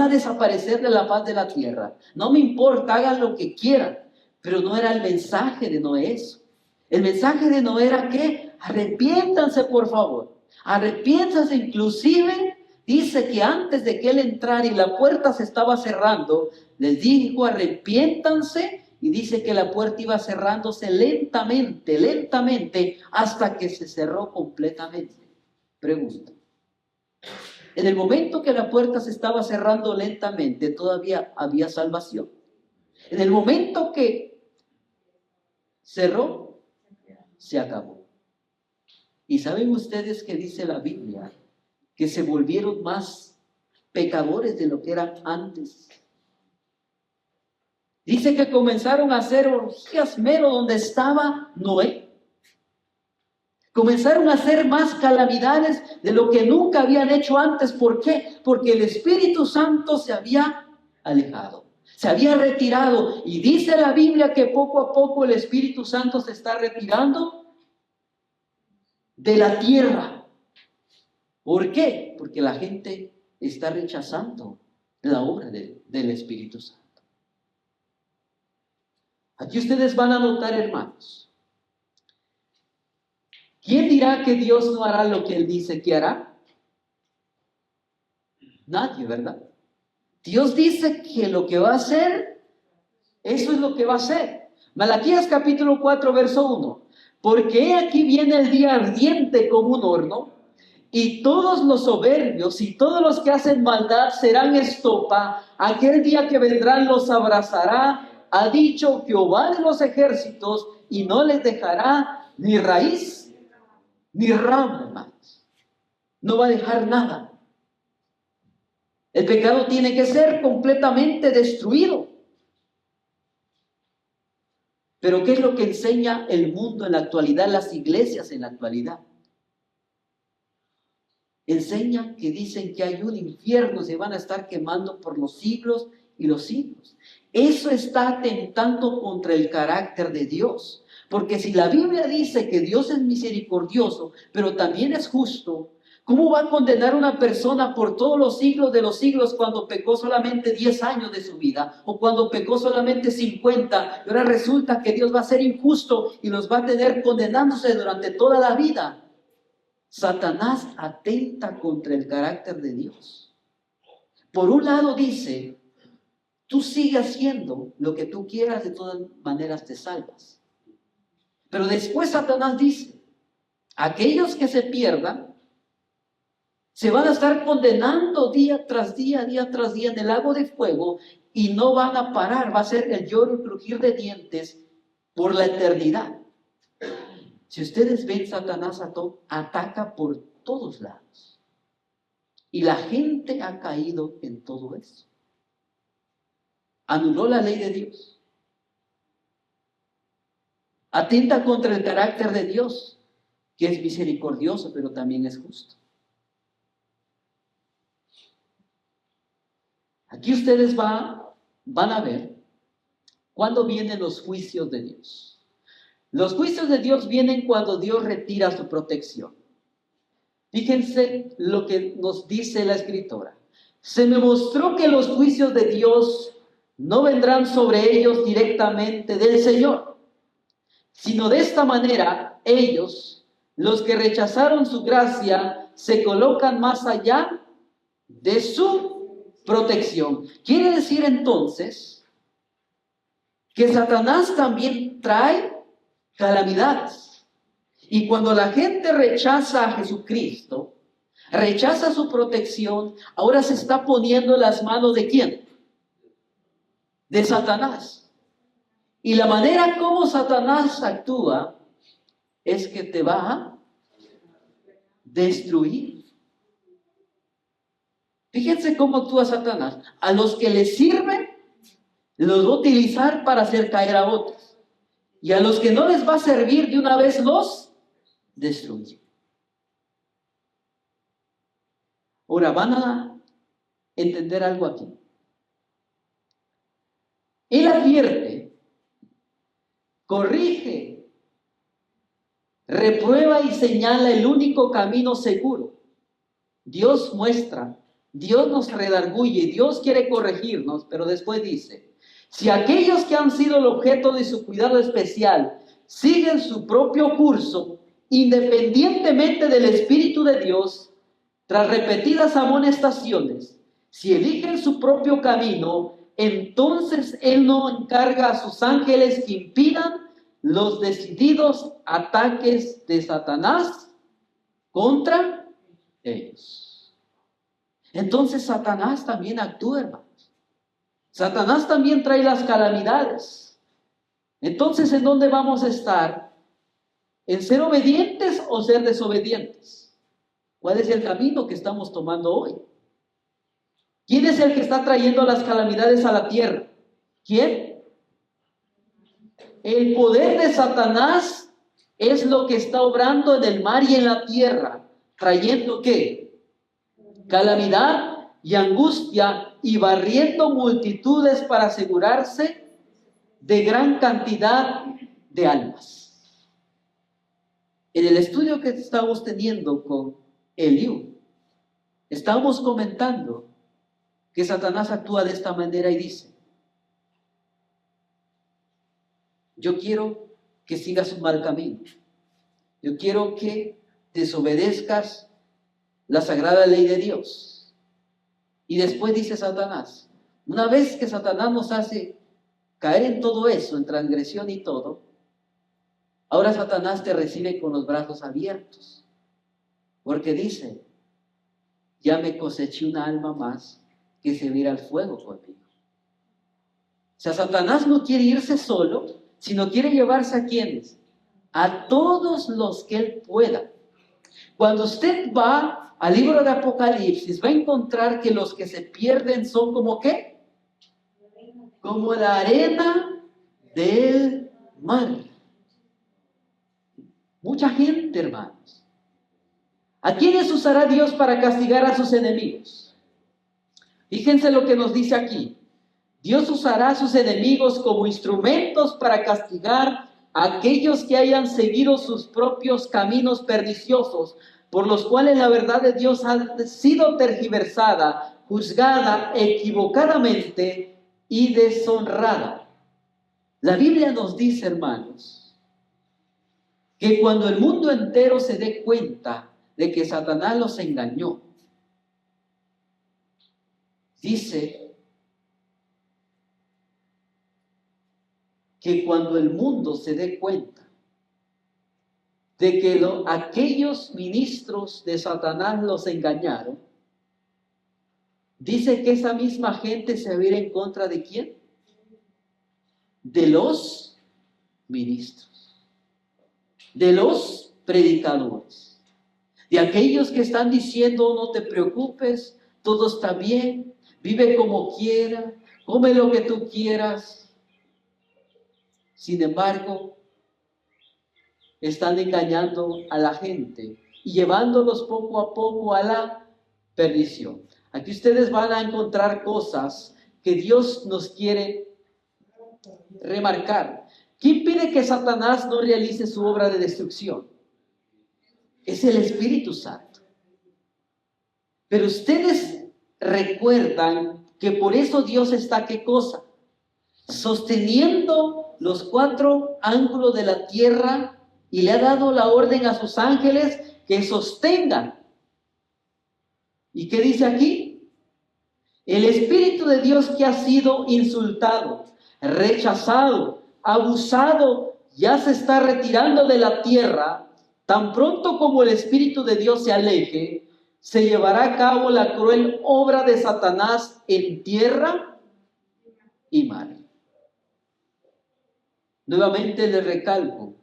a desaparecer de la faz de la tierra. No me importa, hagan lo que quieran. Pero no era el mensaje de Noé eso. El mensaje de Noé era que arrepiéntanse, por favor. Arrepiéntanse, inclusive dice que antes de que él entrara y la puerta se estaba cerrando, les dijo arrepiéntanse, y dice que la puerta iba cerrándose lentamente, lentamente, hasta que se cerró completamente. Pregunta. En el momento que la puerta se estaba cerrando lentamente, todavía había salvación. En el momento que cerró, se acabó. ¿Y saben ustedes qué dice la Biblia? Que se volvieron más pecadores de lo que eran antes. Dice que comenzaron a hacer orgías mero donde estaba Noé. Comenzaron a hacer más calamidades de lo que nunca habían hecho antes. ¿Por qué? Porque el Espíritu Santo se había alejado, se había retirado. Y dice la Biblia que poco a poco el Espíritu Santo se está retirando de la tierra. ¿Por qué? Porque la gente está rechazando la obra del Espíritu Santo. Aquí ustedes van a notar, hermanos, ¿quién dirá que Dios no hará lo que Él dice que hará? Nadie, ¿verdad? Dios dice que lo que va a hacer, eso es lo que va a hacer. Malaquías capítulo 4, verso 1. Porque he aquí viene el día ardiente como un horno, y todos los soberbios y todos los que hacen maldad serán estopa. Aquel día que vendrán los abrazará, ha dicho Jehová de los ejércitos, y no les dejará ni raíz ni rama, hermanos. No va a dejar nada. El pecado tiene que ser completamente destruido. Pero ¿qué es lo que enseña el mundo en la actualidad, las iglesias en la actualidad? Enseñan que dicen que hay un infierno, se van a estar quemando por los siglos y los siglos. Eso está atentando contra el carácter de Dios. Porque si la Biblia dice que Dios es misericordioso, pero también es justo, ¿cómo va a condenar a una persona por todos los siglos de los siglos cuando pecó solamente 10 años de su vida? O cuando pecó solamente 50, y ahora resulta que Dios va a ser injusto y los va a tener condenándose durante toda la vida. Satanás atenta contra el carácter de Dios. Por un lado dice, tú sigue haciendo lo que tú quieras, de todas maneras te salvas. Pero después Satanás dice, aquellos que se pierdan, se van a estar condenando día tras día en el lago de fuego y no van a parar. Va a ser el lloro y crujir de dientes por la eternidad. Si ustedes ven, Satanás ataca por todos lados. Y la gente ha caído en todo eso. Anuló la ley de Dios. Atenta contra el carácter de Dios, que es misericordioso, pero también es justo. Aquí ustedes van a ver cuándo vienen los juicios de Dios. Los juicios de Dios vienen cuando Dios retira su protección. Fíjense lo que nos dice la escritora. Se me mostró que los juicios de Dios no vendrán sobre ellos directamente del Señor, sino de esta manera ellos, los que rechazaron su gracia, se colocan más allá de su protección. Quiere decir entonces que Satanás también trae calamidades. Y cuando la gente rechaza a Jesucristo, rechaza su protección, ahora se está poniendo en las manos ¿de quién? De Satanás. Y la manera como Satanás actúa es que te va a destruir. Fíjense cómo actúa Satanás. A los que les sirven, los va a utilizar para hacer caer a otros. Y a los que no les va a servir, de una vez los destruye. Ahora van a entender algo aquí. Él advierte, corrige, reprueba y señala el único camino seguro. Dios muestra, Dios nos redarguye, Dios quiere corregirnos, pero después dice, si aquellos que han sido el objeto de su cuidado especial siguen su propio curso, independientemente del Espíritu de Dios, tras repetidas amonestaciones, si eligen su propio camino, entonces Él no encarga a sus ángeles que impidan los decididos ataques de Satanás contra ellos. Entonces Satanás también actúa, hermanos. Satanás también trae las calamidades. Entonces, ¿en dónde vamos a estar? ¿En ser obedientes o ser desobedientes? ¿Cuál es el camino que estamos tomando hoy? ¿Quién es el que está trayendo las calamidades a la tierra? ¿Quién? El poder de Satanás es lo que está obrando en el mar y en la tierra, trayendo ¿qué? Calamidad y angustia y barriendo multitudes para asegurarse de gran cantidad de almas. En el estudio que estamos teniendo con Eliú, estamos comentando que Satanás actúa de esta manera y dice, yo quiero que sigas un mal camino. Yo quiero que desobedezcas la sagrada ley de Dios. Y después dice Satanás, una vez que Satanás nos hace caer en todo eso, en transgresión y todo, ahora Satanás te recibe con los brazos abiertos, porque dice, ya me coseché una alma más que se va a ir al fuego conmigo. O sea, Satanás no quiere irse solo, sino quiere llevarse a quienes, a todos los que él pueda. Cuando usted va al libro de Apocalipsis, va a encontrar que los que se pierden son como ¿qué? Como la arena del mar. Mucha gente, hermanos. ¿A quiénes usará Dios para castigar a sus enemigos? Fíjense lo que nos dice aquí. Dios usará a sus enemigos como instrumentos para castigar a aquellos que hayan seguido sus propios caminos perniciosos, por los cuales la verdad de Dios ha sido tergiversada, juzgada equivocadamente y deshonrada. La Biblia nos dice, hermanos, que cuando el mundo entero se dé cuenta de que Satanás los engañó, dice que cuando el mundo se dé cuenta de que aquellos ministros de Satanás los engañaron, dice que esa misma gente se va a ir en contra ¿de quién? De los ministros, de los predicadores, de aquellos que están diciendo no te preocupes, todo está bien, vive como quiera, come lo que tú quieras. Sin embargo, están engañando a la gente y llevándolos poco a poco a la perdición. Aquí ustedes van a encontrar cosas que Dios nos quiere remarcar. ¿Qué impide que Satanás no realice su obra de destrucción? Es el Espíritu Santo. Pero ustedes recuerdan que por eso Dios está, ¿qué cosa? Sosteniendo los 4 ángulos de la tierra y le ha dado la orden a sus ángeles que sostengan. ¿Y qué dice aquí? El Espíritu de Dios que ha sido insultado, rechazado, abusado, ya se está retirando de la tierra. Tan pronto como el Espíritu de Dios se aleje, se llevará a cabo la cruel obra de Satanás en tierra y mar. Nuevamente les recalco,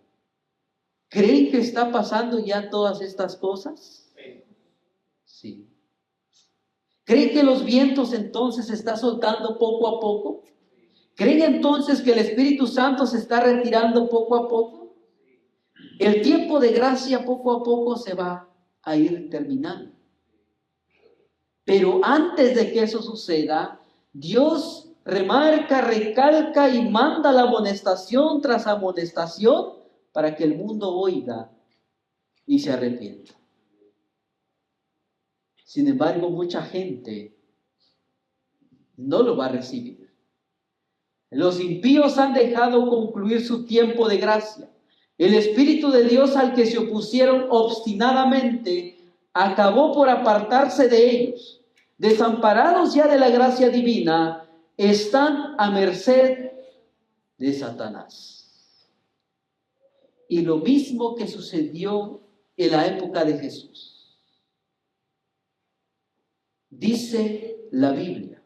¿creen que está pasando ya todas estas cosas? Sí. ¿Creen que los vientos entonces se está soltando poco a poco? ¿Creen entonces que el Espíritu Santo se está retirando poco a poco? El tiempo de gracia poco a poco se va a ir terminando. Pero antes de que eso suceda, Dios remarca, recalca y manda la amonestación tras amonestación para que el mundo oiga y se arrepienta. Sin embargo, mucha gente no lo va a recibir. Los impíos han dejado concluir su tiempo de gracia. El Espíritu de Dios al que se opusieron obstinadamente acabó por apartarse de ellos. Desamparados ya de la gracia divina, están a merced de Satanás. Y lo mismo que sucedió en la época de Jesús. Dice la Biblia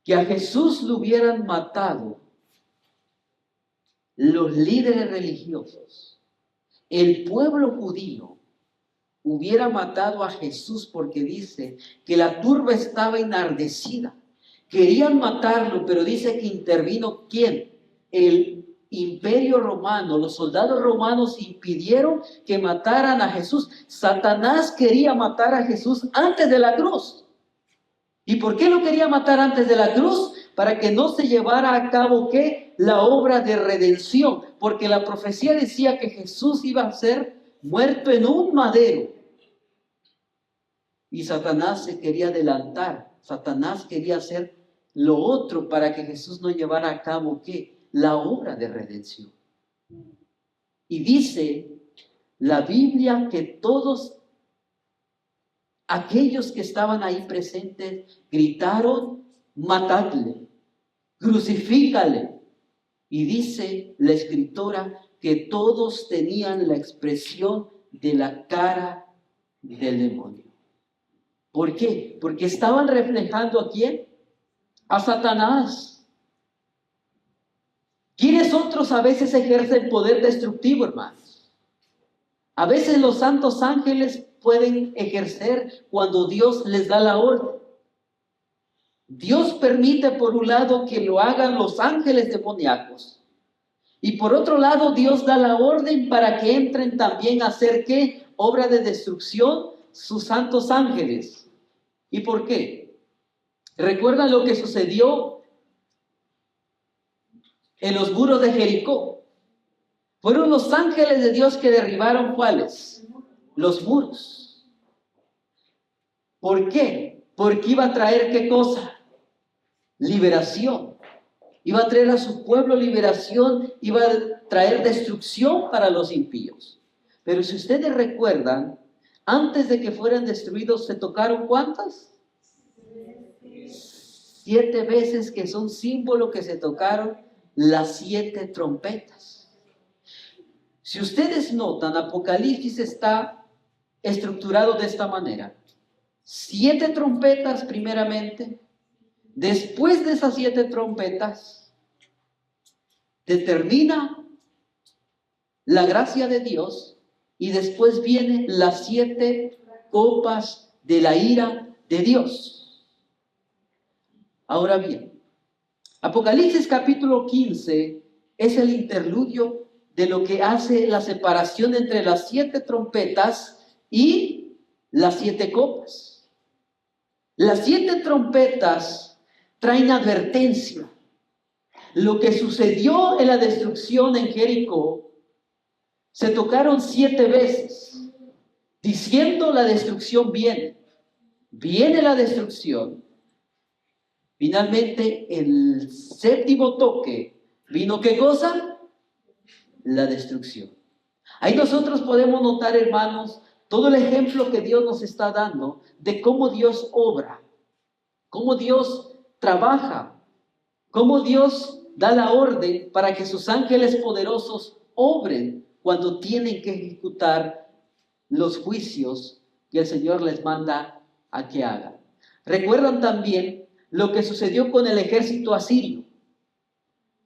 que a Jesús lo hubieran matado los líderes religiosos. El pueblo judío hubiera matado a Jesús porque dice que la turba estaba enardecida. Querían matarlo, pero dice que intervino ¿quién? El imperio romano. Los soldados romanos impidieron que mataran a Jesús. Satanás quería matar a Jesús antes de la cruz. ¿Y por qué lo quería matar antes de la cruz? Para que no se llevara a cabo ¿qué? La obra de redención. Porque la profecía decía que Jesús iba a ser muerto en un madero. Y Satanás se quería adelantar. Satanás quería hacer lo otro para que Jesús no llevara a cabo ¿qué? La obra de redención. Y dice la Biblia que todos aquellos que estaban ahí presentes gritaron: matadle, crucifícale. Y dice la escritora que todos tenían la expresión de la cara del demonio. ¿Por qué? Porque estaban reflejando ¿a quién? A Satanás. ¿Quiénes otros a veces ejercen poder destructivo, hermanos? A veces los santos ángeles pueden ejercer cuando Dios les da la orden. Dios permite por un lado que lo hagan los ángeles demoníacos. Y por otro lado Dios da la orden para que entren también a hacer ¿qué? Obra de destrucción sus santos ángeles. ¿Y por qué? ¿Recuerdan lo que sucedió en los muros de Jericó? Fueron los ángeles de Dios que derribaron ¿cuáles? Los muros. ¿Por qué? Porque iba a traer ¿qué cosa? Liberación. Iba a traer a su pueblo liberación, iba a traer destrucción para los impíos. Pero si ustedes recuerdan, antes de que fueran destruidos, ¿se tocaron cuántas? 7 veces, que son símbolo que se tocaron las 7 trompetas. Si ustedes notan, Apocalipsis está estructurado de esta manera: 7 trompetas primeramente. Después de esas 7 trompetas, determina la gracia de Dios, y después vienen las 7 copas de la ira de Dios. Ahora bien, Apocalipsis capítulo 15 es el interludio de lo que hace la separación entre las 7 trompetas y las 7 copas. Las 7 trompetas traen advertencia. Lo que sucedió en la destrucción en Jericó, se tocaron 7 veces, diciendo: la destrucción viene. Viene la destrucción. Finalmente, el 7º toque, ¿vino qué cosa? La destrucción. Ahí nosotros podemos notar, hermanos, todo el ejemplo que Dios nos está dando de cómo Dios obra, cómo Dios trabaja, cómo Dios da la orden para que sus ángeles poderosos obren cuando tienen que ejecutar los juicios que el Señor les manda a que hagan. Recuerdan también lo que sucedió con el ejército asirio.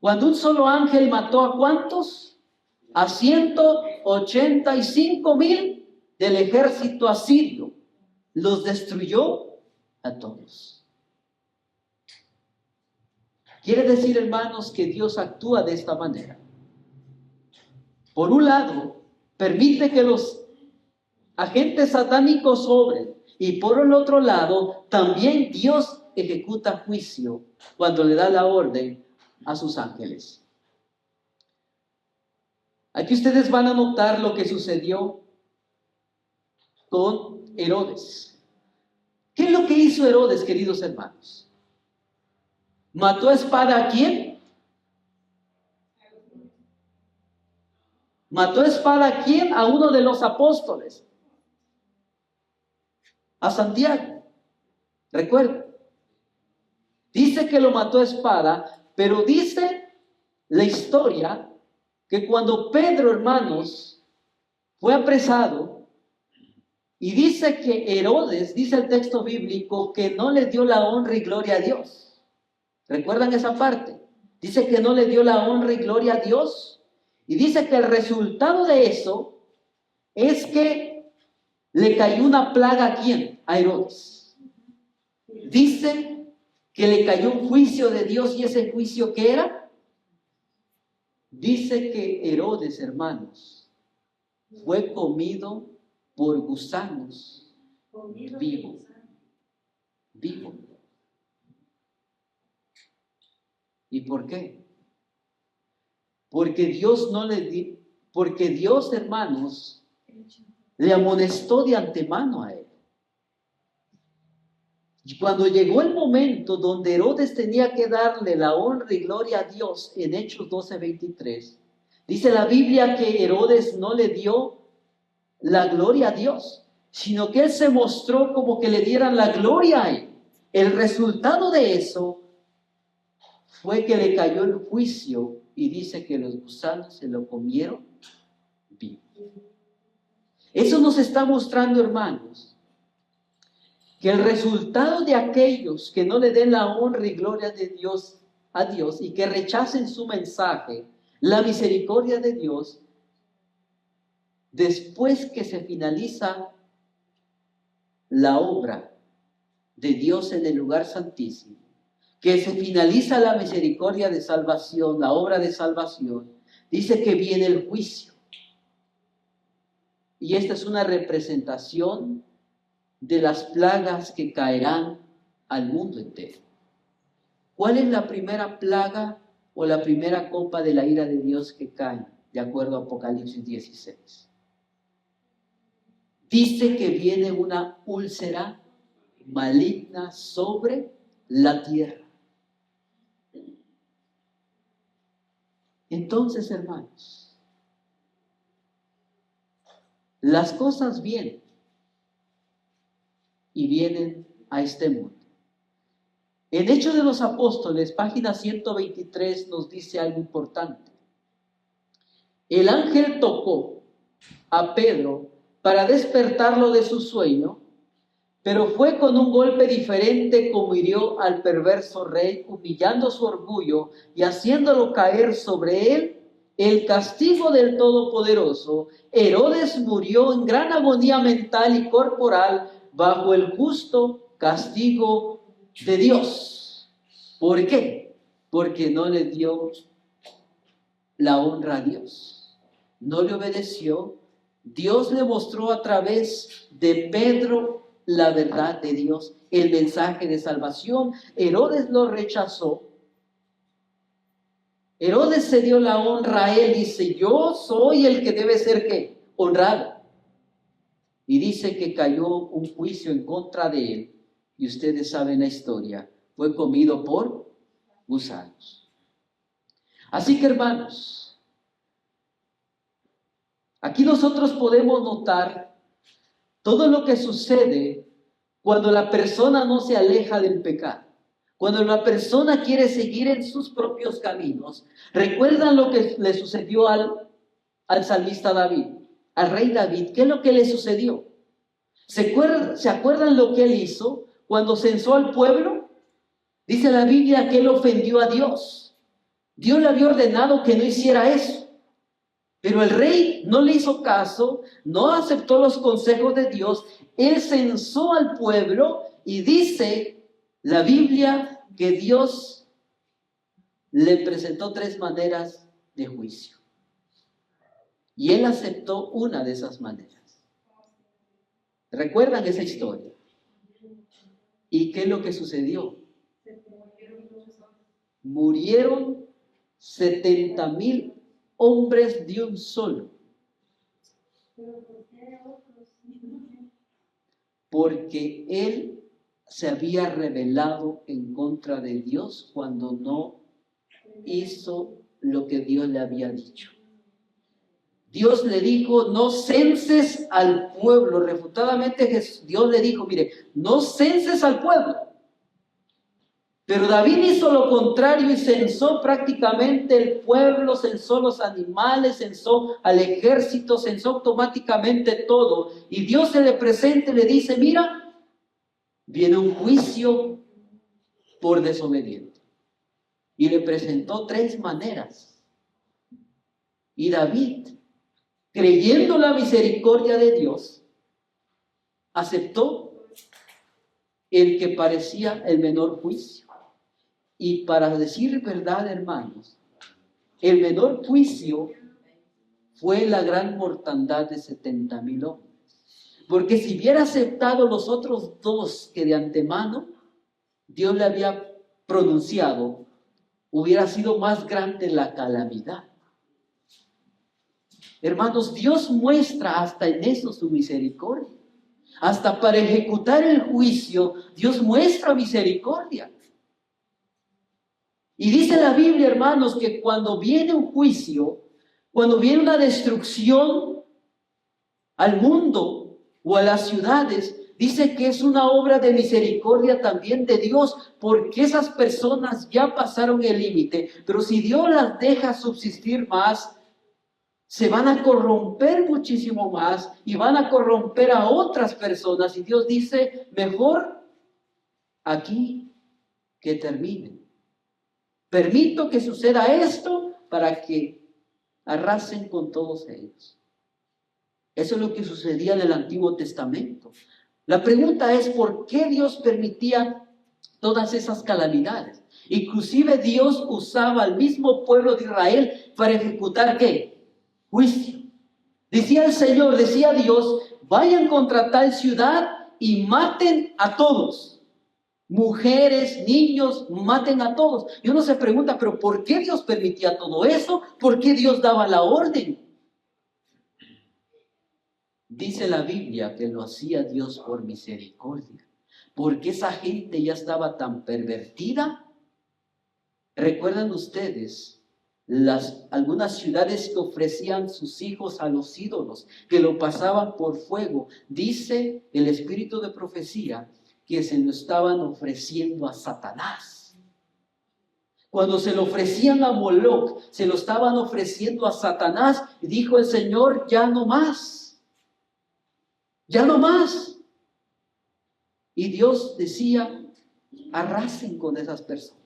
Cuando un solo ángel mató ¿a cuántos? A 185,000 del ejército asirio. Los destruyó a todos. Quiere decir, hermanos, que Dios actúa de esta manera. Por un lado, permite que los agentes satánicos obren, y por el otro lado, también Dios ejecuta juicio cuando le da la orden a sus ángeles. Aquí ustedes van a notar lo que sucedió con Herodes. ¿Qué es lo que hizo Herodes, queridos hermanos? ¿Mató a espada a quién? ¿Mató a espada a quién? A uno de los apóstoles. A Santiago. Recuerda. Dice que lo mató a espada, pero dice la historia que cuando Pedro, hermanos, fue apresado, y dice que Herodes, dice el texto bíblico, que no le dio la honra y gloria a Dios. ¿Recuerdan esa parte? Dice que no le dio la honra y gloria a Dios. Y dice que el resultado de eso es que le cayó una plaga ¿a quién? A Herodes. Dice que le cayó un juicio de Dios, y ese juicio ¿qué era? Dice que Herodes, hermanos, fue comido por gusanos vivo. Vivo. ¿Y por qué? Porque Dios no le dio, porque Dios, hermanos, le amonestó de antemano a él. Y cuando llegó el momento donde Herodes tenía que darle la honra y gloria a Dios, en Hechos 12:23, dice la Biblia que Herodes no le dio la gloria a Dios, sino que Él se mostró como que le dieran la gloria a Él. El resultado de eso fue que le cayó el juicio y dice que los gusanos se lo comieron vivo. Eso nos está mostrando, hermanos, que el resultado de aquellos que no le den la honra y gloria de Dios a Dios y que rechacen su mensaje, la misericordia de Dios, después que se finaliza la obra de Dios en el lugar santísimo, que se finaliza la misericordia de salvación, la obra de salvación, dice que viene el juicio. Y esta es una representación de las plagas que caerán al mundo entero. ¿Cuál es la primera plaga o la primera copa de la ira de Dios que cae, de acuerdo a Apocalipsis 16? Dice que viene una úlcera maligna sobre la tierra. Entonces, hermanos, las cosas vienen y vienen a este mundo. En Hechos de los Apóstoles, página 123, nos dice algo importante. El ángel tocó a Pedro para despertarlo de su sueño, pero fue con un golpe diferente como hirió al perverso rey, humillando su orgullo y haciéndolo caer sobre él el castigo del Todopoderoso. Herodes murió en gran agonía mental y corporal bajo el justo castigo de Dios. ¿Por qué? Porque no le dio la honra a Dios. No le obedeció. Dios le mostró a través de Pedro la verdad de Dios, el mensaje de salvación. Herodes lo rechazó. Herodes se dio la honra a él, dice, yo soy el que debe ser ¿qué? Honrado. Y dice que cayó un juicio en contra de él, y ustedes saben la historia, fue comido por gusanos. Así que, hermanos, aquí nosotros podemos notar todo lo que sucede cuando la persona no se aleja del pecado. Cuando la persona quiere seguir en sus propios caminos. ¿Recuerdan lo que le sucedió al salmista David? Al rey David. ¿Qué es lo que le sucedió? ¿Se acuerdan lo que él hizo cuando censó al pueblo? Dice la Biblia que él ofendió a Dios. Dios le había ordenado que no hiciera eso. Pero el rey no le hizo caso, no aceptó los consejos de Dios. Él censó al pueblo y dice la Biblia que Dios le presentó 3 maneras de juicio. Y él aceptó una de esas maneras. ¿Recuerdan esa historia? ¿Y qué es lo que sucedió? Murieron 70,000 hombres de un solo. Porque él se había rebelado en contra de Dios cuando no hizo lo que Dios le había dicho. Dios le dijo, no censes al pueblo. Refutadamente Dios le dijo, mire, no censes al pueblo. Pero David hizo lo contrario y censó prácticamente el pueblo, censó los animales, censó al ejército, censó automáticamente todo. Y Dios se le presenta y le dice, mira, viene un juicio por desobediente. Y le presentó 3 maneras. Y David, creyendo la misericordia de Dios, aceptó el que parecía el menor juicio. Y para decir verdad, hermanos, el menor juicio fue la gran mortandad de 70,000 hombres. Porque si hubiera aceptado los otros 2 que de antemano Dios le había pronunciado, hubiera sido más grande la calamidad. Hermanos, Dios muestra hasta en eso su misericordia. Hasta para ejecutar el juicio, Dios muestra misericordia. Y dice la Biblia, hermanos, que cuando viene un juicio, cuando viene una destrucción al mundo, o a las ciudades, dice que es una obra de misericordia también de Dios, porque esas personas ya pasaron el límite, pero si Dios las deja subsistir más, se van a corromper muchísimo más y van a corromper a otras personas. Y Dios dice, mejor aquí que termine. Permito que suceda esto para que arrasen con todos ellos. Eso es lo que sucedía en el Antiguo Testamento. La pregunta es, ¿por qué Dios permitía todas esas calamidades? Inclusive Dios usaba al mismo pueblo de Israel para ejecutar ¿qué? Juicio. Decía el Señor, decía Dios, vayan contra tal ciudad y maten a todos. Mujeres, niños, maten a todos. Y uno se pregunta, ¿pero por qué Dios permitía todo eso? ¿Por qué Dios daba la orden? Dice la Biblia que lo hacía Dios por misericordia, porque esa gente ya estaba tan pervertida. ¿Recuerdan ustedes algunas ciudades que ofrecían sus hijos a los ídolos, que lo pasaban por fuego? Dice el espíritu de profecía que se lo estaban ofreciendo a Satanás. Cuando se lo ofrecían a Moloch, se lo estaban ofreciendo a Satanás. Y dijo el Señor, ya no más. Ya no más. Y Dios decía, arrasen con esas personas,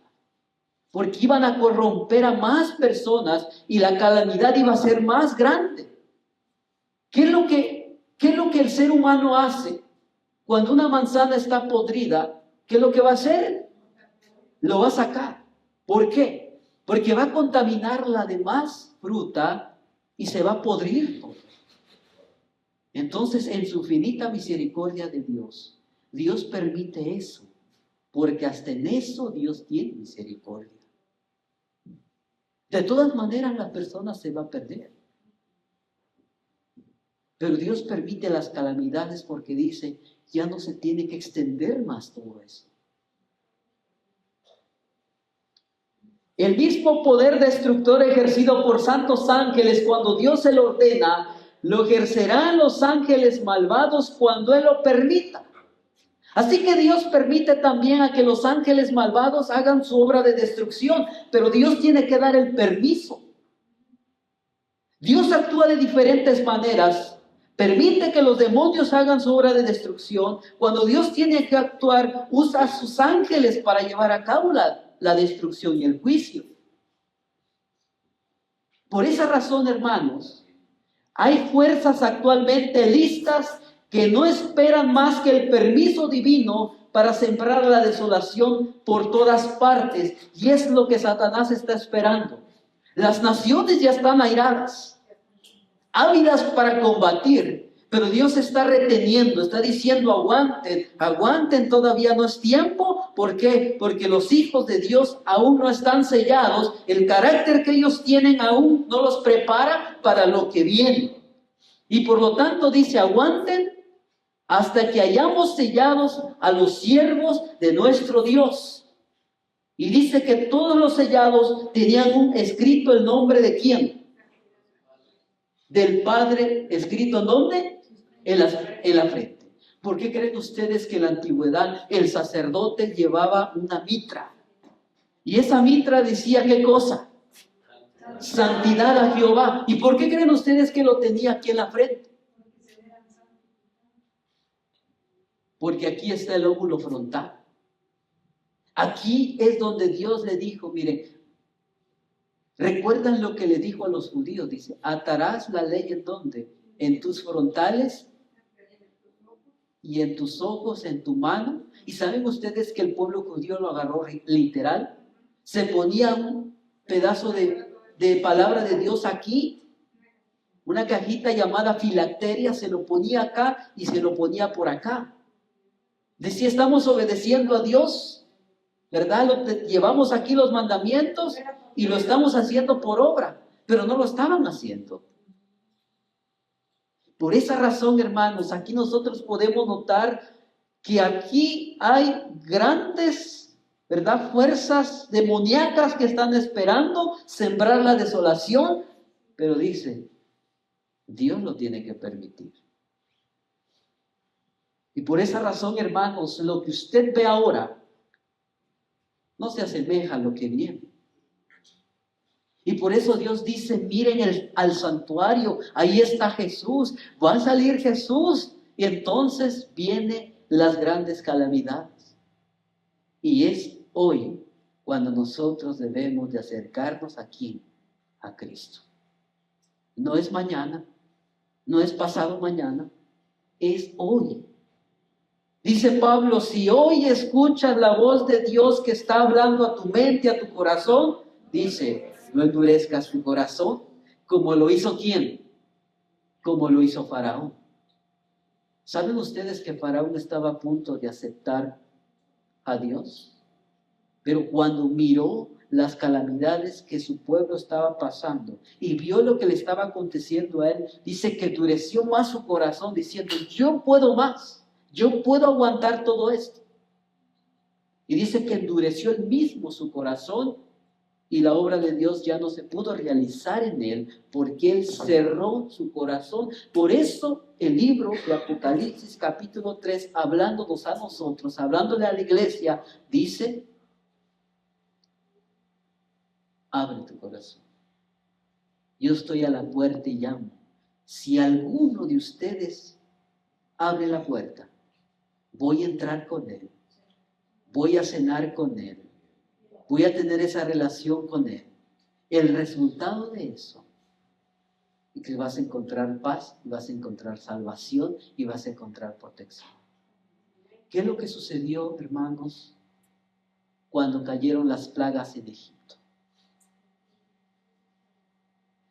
porque iban a corromper a más personas y la calamidad iba a ser más grande. ¿Qué es lo que el ser humano hace cuando una manzana está podrida? ¿Qué es lo que va a hacer? Lo va a sacar. ¿Por qué? Porque va a contaminar la demás fruta y se va a podrir todo. Entonces, en su infinita misericordia de Dios, Dios permite eso, porque hasta en eso Dios tiene misericordia. De todas maneras, la persona se va a perder. Pero Dios permite las calamidades porque dice, ya no se tiene que extender más todo eso. El mismo poder destructor ejercido por santos ángeles cuando Dios se lo ordena, lo ejercerán los ángeles malvados cuando Él lo permita. Así que Dios permite también a que los ángeles malvados hagan su obra de destrucción, pero Dios tiene que dar el permiso. Dios actúa de diferentes maneras. Permite que los demonios hagan su obra de destrucción. Cuando Dios tiene que actuar, usa a sus ángeles para llevar a cabo la destrucción y el juicio. Por esa razón, hermanos, hay fuerzas actualmente listas que no esperan más que el permiso divino para sembrar la desolación por todas partes. Y es lo que Satanás está esperando. Las naciones ya están airadas, ávidas para combatir, pero Dios está reteniendo, está diciendo aguanten, todavía no es tiempo. ¿Por qué? Porque los hijos de Dios aún no están sellados, el carácter que ellos tienen aún no los prepara para lo que viene. Y por lo tanto dice, aguanten hasta que hayamos sellados a los siervos de nuestro Dios. Y dice que todos los sellados tenían escrito el nombre de ¿quién? Del Padre, escrito ¿en dónde? En la frente. ¿Por qué creen ustedes que en la antigüedad el sacerdote llevaba una mitra? Y esa mitra decía ¿qué cosa? Santidad a Jehová. ¿Y por qué creen ustedes que lo tenía aquí en la frente? Porque aquí está el óvulo frontal. Aquí es donde Dios le dijo, miren, ¿recuerdan lo que le dijo a los judíos? Dice, atarás la ley ¿en dónde? En tus frontales y en tus ojos, en tu mano. ¿Y saben ustedes que el pueblo judío lo agarró literal? Se ponía un pedazo de palabra de Dios aquí, una cajita llamada filacteria, se lo ponía acá y se lo ponía por acá. Decía, estamos obedeciendo a Dios, ¿verdad? Llevamos aquí los mandamientos y lo estamos haciendo por obra, pero no lo estaban haciendo. Por esa razón, hermanos, aquí nosotros podemos notar que aquí hay grandes, ¿verdad?, fuerzas demoníacas que están esperando sembrar la desolación, pero dice, Dios lo tiene que permitir. Y por esa razón, hermanos, lo que usted ve ahora no se asemeja a lo que viene. Y por eso Dios dice, miren al santuario, ahí está Jesús, va a salir Jesús. Y entonces vienen las grandes calamidades. Y es hoy cuando nosotros debemos de acercarnos aquí a Cristo. No es mañana, no es pasado mañana, es hoy. Dice Pablo, si hoy escuchas la voz de Dios que está hablando a tu mente, a tu corazón, dice, no endurezcas tu corazón, como lo hizo ¿quién? Como lo hizo Faraón. ¿Saben ustedes que Faraón estaba a punto de aceptar a Dios? Pero cuando miró las calamidades que su pueblo estaba pasando y vio lo que le estaba aconteciendo a él, dice que endureció más su corazón diciendo, yo puedo más, yo puedo aguantar todo esto. Y dice que endureció él mismo su corazón y la obra de Dios ya no se pudo realizar en él porque él cerró su corazón. Por eso el libro de Apocalipsis capítulo 3, hablándonos a nosotros, hablándole a la iglesia, dice, abre tu corazón. Yo estoy a la puerta y llamo. Si alguno de ustedes abre la puerta, voy a entrar con él. Voy a cenar con él. Voy a tener esa relación con él. El resultado de eso es que vas a encontrar paz, y vas a encontrar salvación y vas a encontrar protección. ¿Qué es lo que sucedió, hermanos, cuando cayeron las plagas en Egipto?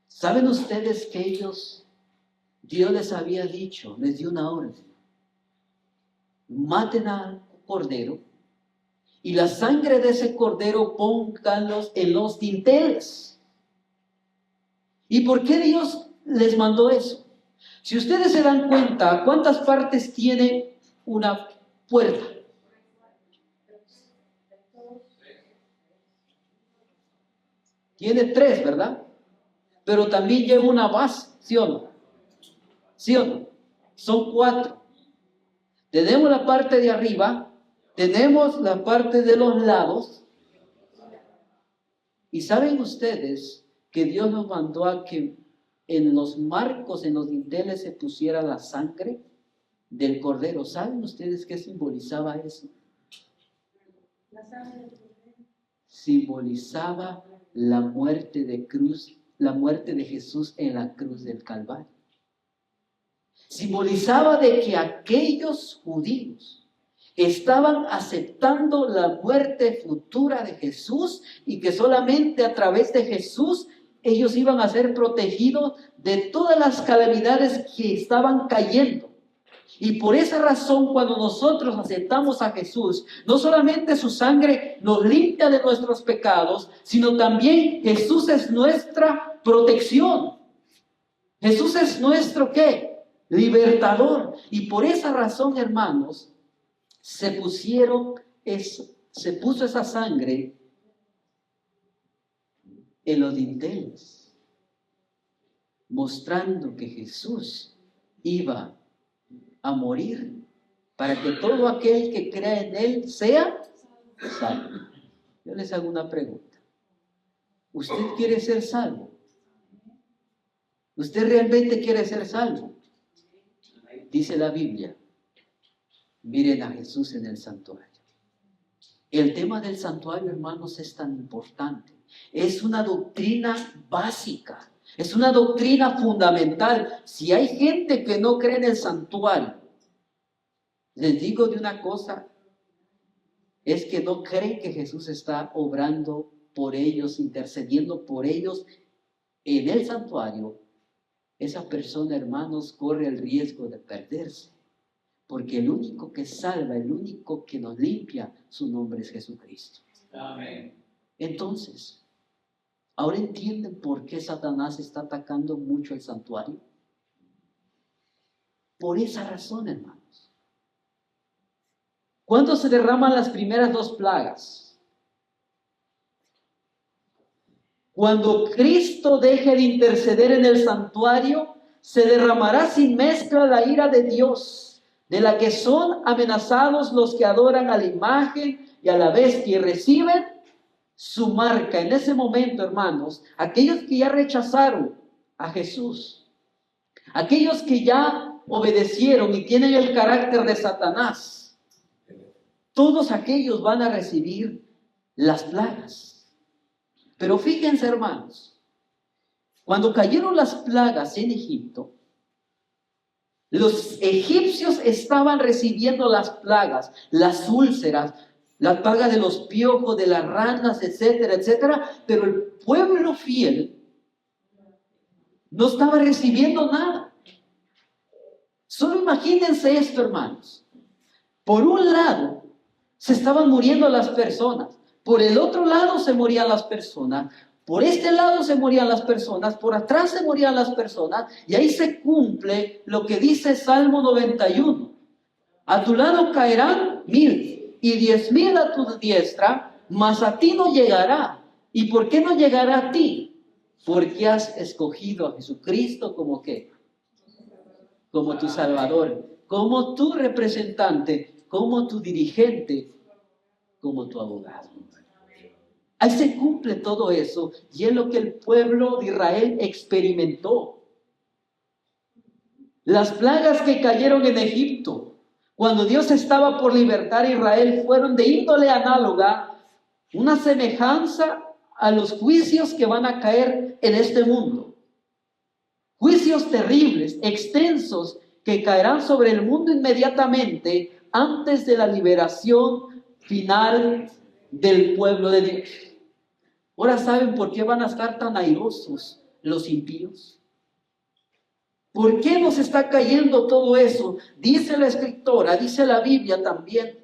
¿Saben ustedes que Dios les había dicho, les dio una orden? Maten al cordero y la sangre de ese cordero pónganlos en los dinteles. ¿Y por qué Dios les mandó eso? Si ustedes se dan cuenta, ¿cuántas partes tiene una puerta? Tiene 3, ¿verdad? Pero también lleva una base, ¿sí o no? ¿Sí o no? Son 4. Tenemos la parte de arriba, tenemos la parte de los lados. Y saben ustedes que Dios nos mandó a que en los marcos, en los dinteles se pusiera la sangre del cordero. ¿Saben ustedes qué simbolizaba eso? La sangre del cordero. Simbolizaba la muerte de cruz, la muerte de Jesús en la cruz del Calvario. Simbolizaba de que aquellos judíos estaban aceptando la muerte futura de Jesús y que solamente a través de Jesús ellos iban a ser protegidos de todas las calamidades que estaban cayendo. Y por esa razón, cuando nosotros aceptamos a Jesús, no solamente su sangre nos limpia de nuestros pecados, sino también Jesús es nuestra protección. Jesús es nuestro ¿qué? Libertador. Y por esa razón, hermanos, se puso esa sangre en los dinteles, mostrando que Jesús iba a morir para que todo aquel que crea en él sea salvo. Yo les hago una pregunta. ¿Usted quiere ser salvo? ¿Usted realmente quiere ser salvo? Dice la Biblia, miren a Jesús en el santuario. El tema del santuario, hermanos, es tan importante. Es una doctrina básica. Es una doctrina fundamental. Si hay gente que no cree en el santuario, les digo de una cosa, es que no creen que Jesús está obrando por ellos, intercediendo por ellos en el santuario. Esa persona, hermanos, corre el riesgo de perderse. Porque el único que salva, el único que nos limpia, su nombre es Jesucristo. Amén. Entonces, ¿ahora entienden por qué Satanás está atacando mucho el santuario? Por esa razón, hermanos. ¿Cuándo se derraman las primeras 2 plagas? Cuando Cristo deje de interceder en el santuario, se derramará sin mezcla la ira de Dios de la que son amenazados los que adoran a la imagen y a la bestia y reciben su marca. En ese momento, hermanos, aquellos que ya rechazaron a Jesús, aquellos que ya obedecieron y tienen el carácter de Satanás, todos aquellos van a recibir las plagas. Pero fíjense, hermanos, cuando cayeron las plagas en Egipto, los egipcios estaban recibiendo las plagas, las úlceras, la plaga de los piojos, de las ranas, etcétera, etcétera, pero el pueblo fiel no estaba recibiendo nada. Solo imagínense esto, hermanos. Por un lado, se estaban muriendo las personas. Por el otro lado se morían las personas. Por este lado se morían las personas. Por atrás se morían las personas. Y ahí se cumple lo que dice Salmo 91. A tu lado caerán 1000 y 10,000 a tu diestra, mas a ti no llegará. ¿Y por qué no llegará a ti? Porque has escogido a Jesucristo como ¿qué? Como tu Salvador, como tu representante, como tu dirigente, como tu abogado. Ahí se cumple todo eso y es lo que el pueblo de Israel experimentó. Las plagas que cayeron en Egipto, cuando Dios estaba por libertar a Israel, fueron de índole análoga, una semejanza a los juicios que van a caer en este mundo. Juicios terribles, extensos, que caerán sobre el mundo inmediatamente antes de la liberación final del pueblo de Dios. Ahora, ¿saben por qué van a estar tan airosos los impíos? ¿Por qué nos está cayendo todo eso? Dice la escritora, dice la Biblia también,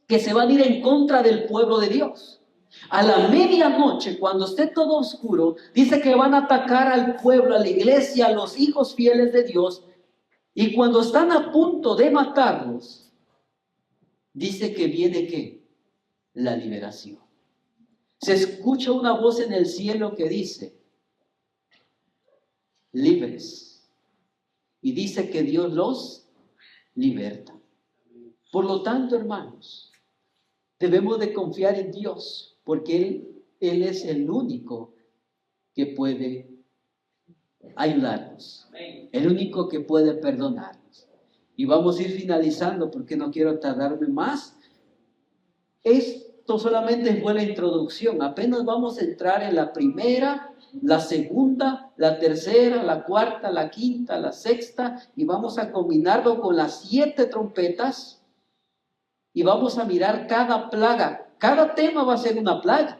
que se van a ir en contra del pueblo de Dios. A la medianoche, cuando esté todo oscuro, dice que van a atacar al pueblo, a la iglesia, a los hijos fieles de Dios. Y cuando están a punto de matarlos, dice que viene ¿qué? La liberación. Se escucha una voz en el cielo que dice, libres. Y dice que Dios los liberta. Por lo tanto, hermanos, debemos de confiar en Dios, porque Él es el único que puede ayudarnos, el único que puede perdonarnos. Y vamos a ir finalizando porque no quiero tardarme más. Esto solamente fue la introducción. Apenas vamos a entrar en la primera, la segunda, la tercera, la cuarta, la quinta, la sexta, y vamos a combinarlo con las 7 trompetas y vamos a mirar cada plaga. Cada tema va a ser una plaga.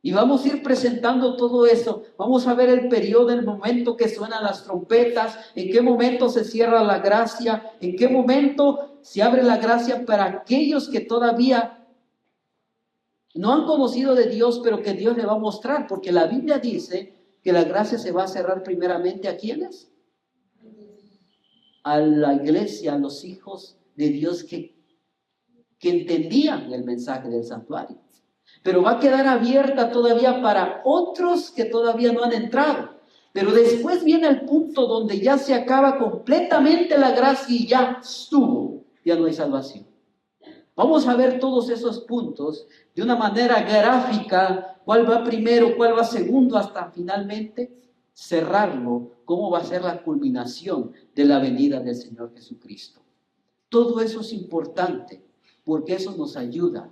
Y vamos a ir presentando todo eso. Vamos a ver el periodo, el momento que suenan las trompetas, en qué momento se cierra la gracia, en qué momento se abre la gracia para aquellos que todavía no han conocido de Dios, pero que Dios le va a mostrar, porque la Biblia dice que la gracia se va a cerrar primeramente ¿a quiénes? A la iglesia, a los hijos de Dios que entendían el mensaje del santuario. Pero va a quedar abierta todavía para otros que todavía no han entrado. Pero después viene el punto donde ya se acaba completamente la gracia y ya estuvo, ya no hay salvación. Vamos a ver todos esos puntos de una manera gráfica, cuál va primero, cuál va segundo, hasta finalmente cerrarlo, cómo va a ser la culminación de la venida del Señor Jesucristo. Todo eso es importante, porque eso nos ayuda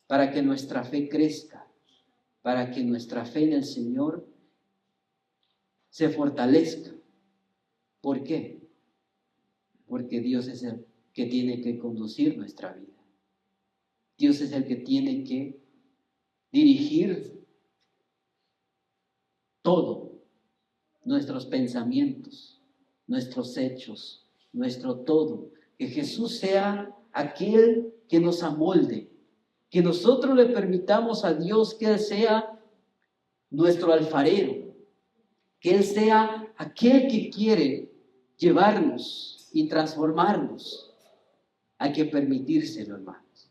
para que nuestra fe crezca, para que nuestra fe en el Señor se fortalezca. ¿Por qué? Porque Dios es el que tiene que conducir nuestra vida. Dios es el que tiene que dirigir todo, nuestros pensamientos, nuestros hechos, nuestro todo. Que Jesús sea aquel que nos amolde, que nosotros le permitamos a Dios que Él sea nuestro alfarero, que Él sea aquel que quiere llevarnos y transformarnos. Hay que permitírselo, hermanos.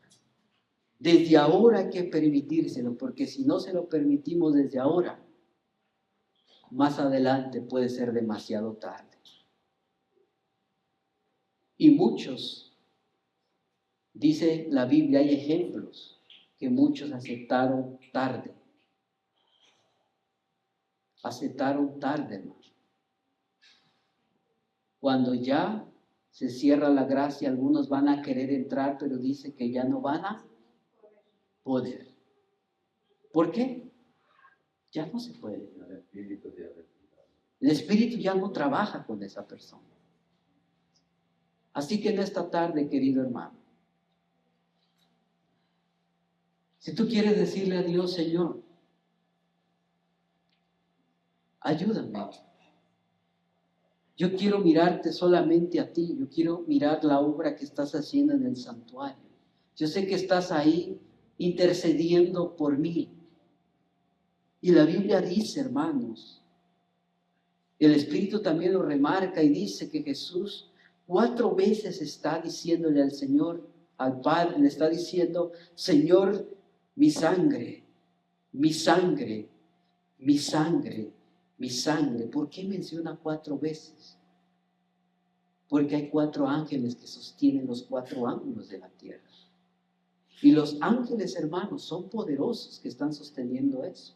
Desde ahora hay que permitírselo, porque si no se lo permitimos desde ahora, más adelante puede ser demasiado tarde. Y muchos, dice la Biblia, hay ejemplos que muchos aceptaron tarde. Aceptaron tarde, hermano. Cuando ya se cierra la gracia, algunos van a querer entrar, pero dice que ya no van a poder. ¿Por qué? Ya no se puede. El Espíritu ya no trabaja con esa persona. Así que en esta tarde, querido hermano, si tú quieres decirle a Dios, Señor, ayúdame. Yo quiero mirarte solamente a ti. Yo quiero mirar la obra que estás haciendo en el santuario. Yo sé que estás ahí intercediendo por mí. Y la Biblia dice, hermanos, el Espíritu también lo remarca y dice que Jesús 4 veces está diciéndole al Señor, al Padre, le está diciendo, Señor, mi sangre, mi sangre, mi sangre, mi sangre. ¿Por qué menciona 4 veces? Porque hay 4 ángeles que sostienen los 4 ángulos de la tierra. Y los ángeles, hermanos, son poderosos que están sosteniendo eso.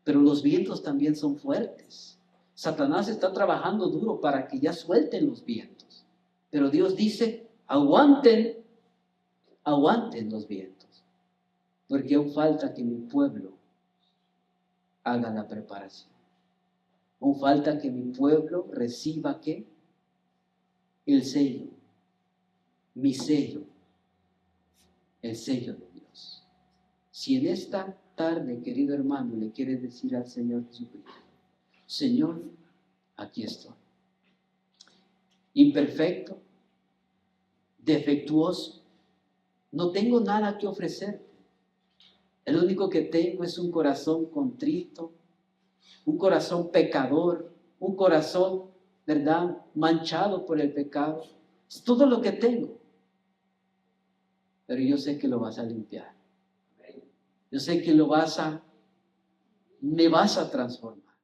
Pero los vientos también son fuertes. Satanás está trabajando duro para que ya suelten los vientos. Pero Dios dice, aguanten los vientos. Porque aún falta que mi pueblo haga la preparación. Aún falta que mi pueblo reciba ¿qué? El sello. Mi sello. El sello de Dios. Si en esta tarde, querido hermano, le quieres decir al Señor Jesucristo, Señor, aquí estoy. Imperfecto, defectuoso, no tengo nada que ofrecerte. El único que tengo es un corazón contrito, un corazón pecador, un corazón, ¿verdad?, manchado por el pecado. Es todo lo que tengo. Pero yo sé que lo vas a limpiar. Yo sé que me vas a transformar.